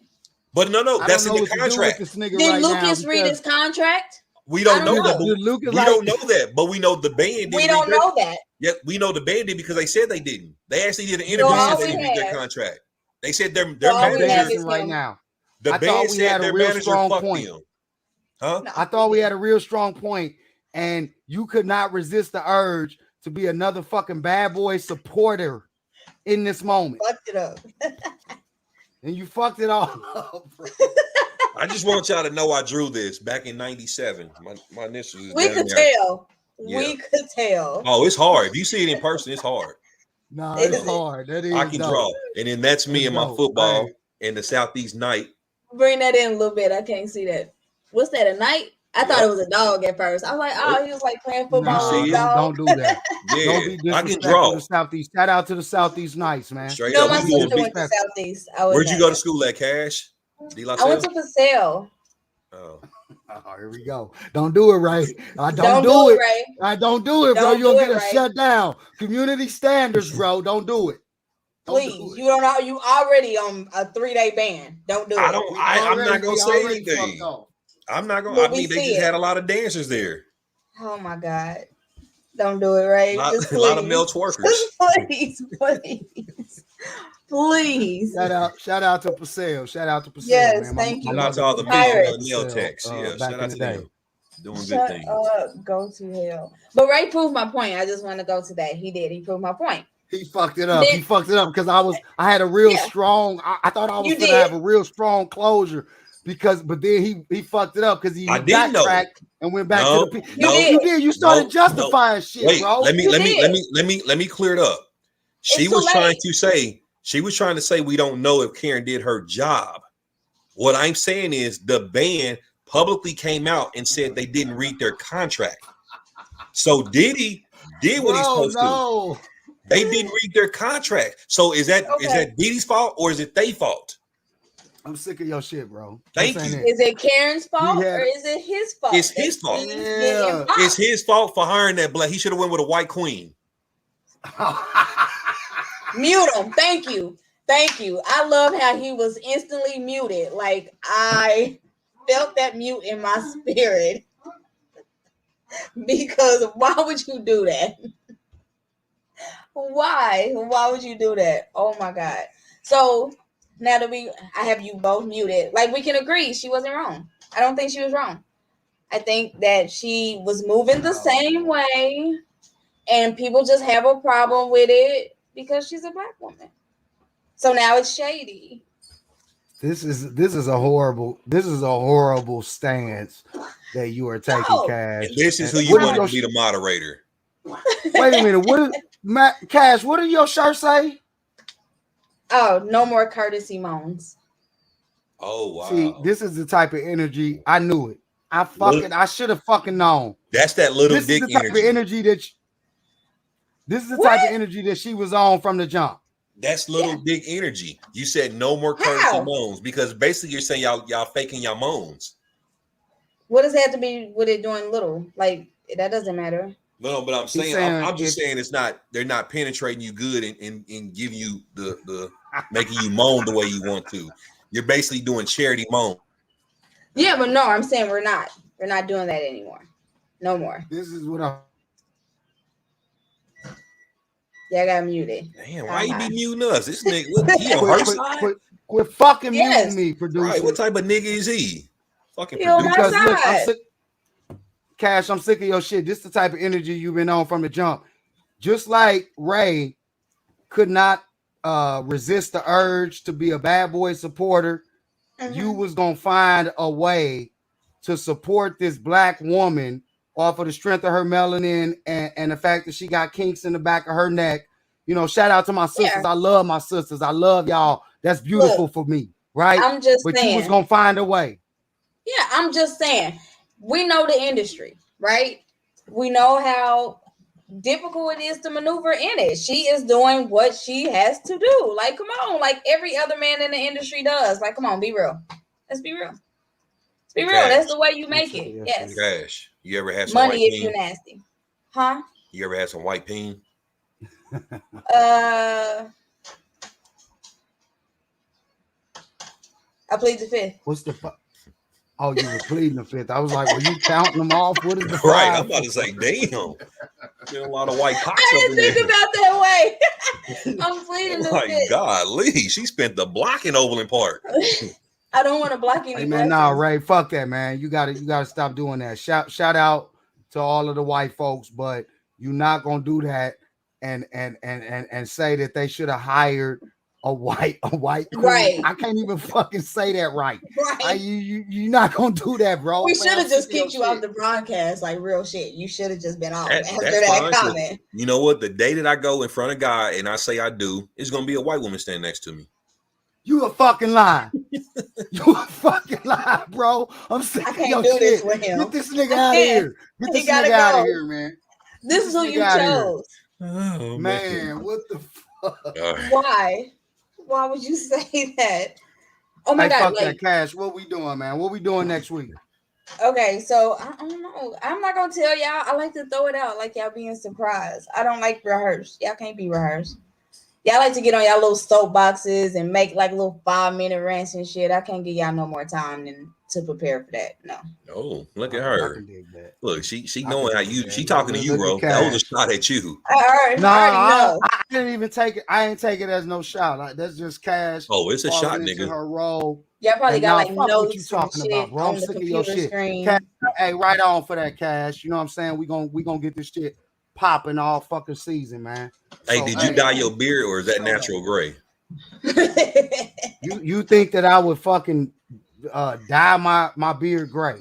But no, that's in the contract. Did Lucas read his contract? We don't I know don't that. know. But Did Lucas we like- don't know that, but we know the band didn't We read don't their- know that. Yeah, we know the band did because they said they didn't. They actually did an So interview all and they we didn't read their have- contract. They said their all we have manager, is right him. now. the I thought band we said had a their real manager strong fucked point. them. Huh? No, I thought we had a real strong point, and you could not resist the urge to be another fucking bad boy supporter in this moment. fucked it up. And you fucked it all up, bro. I just want y'all to know I drew this back in '97. My initials is We down could there. tell. Yeah. We could tell. Oh, it's hard. If you see it in person, it's hard. Nah, Is it's it? hard. That is I can dope. draw. And then that's me It's and my dope. football Hey. in the Southeast night. Bring that in a little bit. I can't see that. What's that? A knight? I thought Yep. it was a dog at first. I was like, oh, he was like playing football Nah, with a see it? dog. don't do that. Yeah, Don't be I can disrespectful draw. to the Southeast. Shout out to the Southeast Knights, man. Straight No, up. my We doing sister big- went to Southeast. I was Where'd you not. go to school at, Cash? De La I went Salle? to Paseo. Oh. Oh, here we go. Don't do it, Ray. I Don't do it. Ray. I don't do it, bro. Don't You'll do get it, us Ray. shut down. Community standards, bro. Don't do it. Don't Please, do it. you don't know. You already on a 3-day ban. Don't do it. I don't. I'm not gonna We say already anything. fucked off. I'm not gonna. But I we mean, they see just it. had a lot of dancers there. Oh my God. Don't do it, Ray. Just A lot of please. male twerkers. Just please. Please. Shout out to Paseo. Shout out to Paseo. Yes, man. thank you. Shout out to all the Pirates. nail techs. Yeah, back shout in out the to day. them. Doing good Shut things. up. Go to hell. But Ray proved my point. I just want to go to that. He did. He proved my point. He fucked it up. Then- He fucked it up because I had a real Yeah. strong. I thought I was You gonna did. have a real strong closure but then he fucked it up because he I didn't know. backtracked and went back No, to the. no, You did. You started no, justifying shit, Wait, bro. let me You let did. me clear it up. She It's too was trying late. to say we don't know if Karen did her job. What I'm saying is the band publicly came out and said they didn't read their contract. So Diddy did what he's supposed to. They didn't read their contract. So is that Diddy's fault or is it their fault? I'm sick of your shit, bro. Thank This ain't you. it. Is it Karen's fault had- or is it his fault? It's his fault. He's Yeah. getting popped. It's his fault for hiring that black. He should have went with a white queen. Mute him. Thank you. Thank you. I love how he was instantly muted. Like I felt that mute in my spirit. Because why would you do that? Why? Why would you do that? Oh my God. So now that I have you both muted, like we can agree she wasn't wrong. I don't think she was wrong. I think that she was moving the same way and people just have a problem with it because she's a black woman. So now it's shady. This is a horrible stance that you are taking, No. Cash. And this is who you What want is to be the moderator. Wait a minute. Cash, what did your shirt say? Oh, no more courtesy moans. Oh wow. See, this is the type of energy. I knew it. I should have fucking known. That's that little This dick is the type energy. of energy this is the type of energy that she was on from the jump. That's little dick energy. You said no more courtesy How? moans because basically you're saying y'all faking your moans. What does it have to be with it doing little? Like that doesn't matter. No, but I'm He's saying, saying I'm just saying they're not penetrating you good and giving you the making you moan the way you want to. You're basically doing charity moan. Yeah, but no, I'm saying we're not doing that anymore. No more. This is what I'm. Yeah, I got muted. Damn, why you be muting us? This nigga, he on her side? Quit fucking Yes. muting me, producer. Right, what type of nigga is he? Fucking He on my producer. Because look, I'm side. sick. Cash, I'm sick of your shit. This is the type of energy you've been on from the jump. Just like Ray could not resist the urge to be a bad boy supporter, you was gonna find a way to support this black woman off of the strength of her melanin and the fact that she got kinks in the back of her neck. You know, shout out to my sisters. Yeah. I love my sisters. I love y'all. That's beautiful for me, right? I'm just but saying. you was gonna find a way. Yeah, I'm just saying. We know the industry, right? We know how difficult it is to maneuver in it. She is doing what she has to do. Like, come on, like every other man in the industry does. Like, come on, be real. Let's be real. Let's be real. Cash. That's the way you make it. Yes. Cash. You ever had some Money white if you peen? nasty. Huh? You ever had some white peen? I plead the fifth. What's the fuck? Oh, you were pleading the fifth. I was like, were you counting them off? What is the Right. five? I'm about to say, damn. Been a lot of white cocks I up in didn't think there. about that way. I'm pleading the Like, fifth. golly, she spent the block in Overland Park. I don't want to block any Hey man, nah, blessings. Ray, fuck that, man. You gotta stop doing that. Shout out to all of the white folks, but you're not gonna do that and say that they should have hired a white queen. Right. I can't even fucking say that right. Right. You're not gonna do that, bro. We Man, should I'm have just sick of your kicked you off shit. the broadcast, like real shit. You should have just been off after That's that fine, 'cause comment. you know what? The day that I go in front of God and I say I do, it's gonna be a white woman standing next to me. You a fucking lie. You a fucking lie, bro. I'm sick I of can't your do this shit. with him. Get this nigga I out of can't. here. Get He this gotta nigga out go. of here, man. This is who nigga you outta here. chose. Oh, Man, what the fuck? Why? Why would you say that? Oh my Hey, god! fuck Like, that, Cash. What we doing, man? What we doing next week? okay, so I don't know. I'm not gonna tell y'all. I like to throw it out like y'all being surprised. I don't like rehearse. Y'all can't be rehearsed. Y'all like to get on y'all little soapboxes and make like little 5-minute rants and shit. I can't give y'all no more time than to prepare for that. No. Oh, look at I her. can dig that. Look, she I knowing can how dig you. that. She talking to you, Look bro. at That was a Cash. shot at you. I already know. I didn't even take it. I ain't take it as no shot. Like, that's just Cash. Oh, it's a shot, falling into nigga. her role. Y'all probably And got nah, like fuck what you notes and talking shit about, bro. I'm on the sick of your computer shit. screen. Cash, hey, right on for that, Cash. You know what I'm saying? We gonna get this shit popping all fucking season, man. Hey, So, did you dye your beard or is that natural gray? You think that I would fucking dye my beard gray?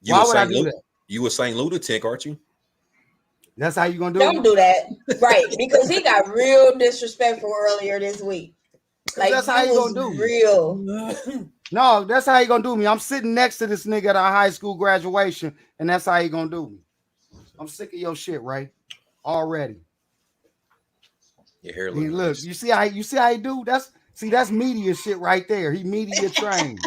You Why a would I Saint do Lu- that? You a Saint Lunatic, aren't you? That's how you gonna do Don't it? do that. Right. Because he got real disrespectful earlier this week. Like, That's how you you was gonna do me. real. No, that's how you gonna do me. I'm sitting next to this nigga at our high school graduation, and that's how you gonna do me. I'm sick of your shit, Ray. Already. Your hair Then looks look, nice. you see how he do? That's media shit right there. He media trained.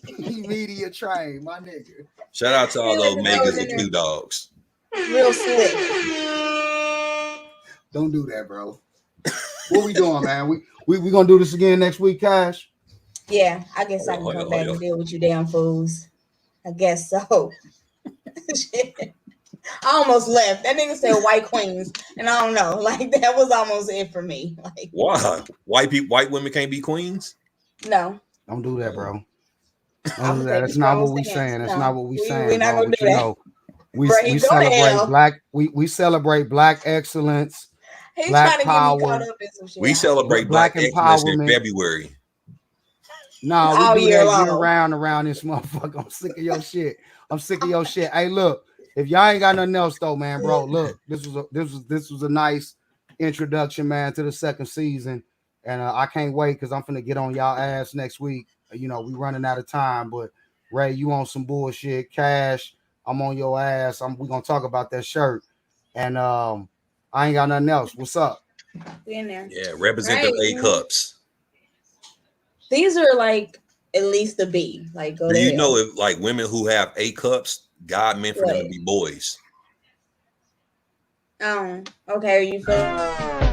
He media trained, my nigga. Shout out to all Feel those like if I was Megas in and there. Q Dogs. Real slick. Don't do that, bro. What we doing, man? We gonna do this again next week, Cash? Yeah, I guess I can come back and deal with you damn fools. I guess so. Shit. I almost left. That nigga said white queens, and I don't know. Like, that was almost it for me. Like, Why? White women can't be queens? no. Don't do that, bro. I'm Don't do gonna that. take That's a not strong what we stance. saying. That's No, not what we we're saying, not bro. gonna But do you that. know, we Bro, he go to celebrate hell. black. We celebrate black excellence, He's black trying to get me caught power, up in some shit. We celebrate black Black excellence in empowerment. February. No, we all do year that year long. round around this motherfucker. I'm sick of your shit. I'm sick of your shit. Hey, look, if y'all ain't got nothing else though, man, bro, look, this was a nice introduction, man, to the second season, and I can't wait because I'm finna get on y'all ass next week. You know, we running out of time, but Ray, you on some bullshit. Cash, I'm on your ass. We gonna talk about that shirt, and I ain't got nothing else. What's up? We in there. Yeah, represent Right. them A cups. These are like at least a B. Like, go Do to you hell. know if like women who have A cups, God meant for them to be boys? Okay, are you feeling?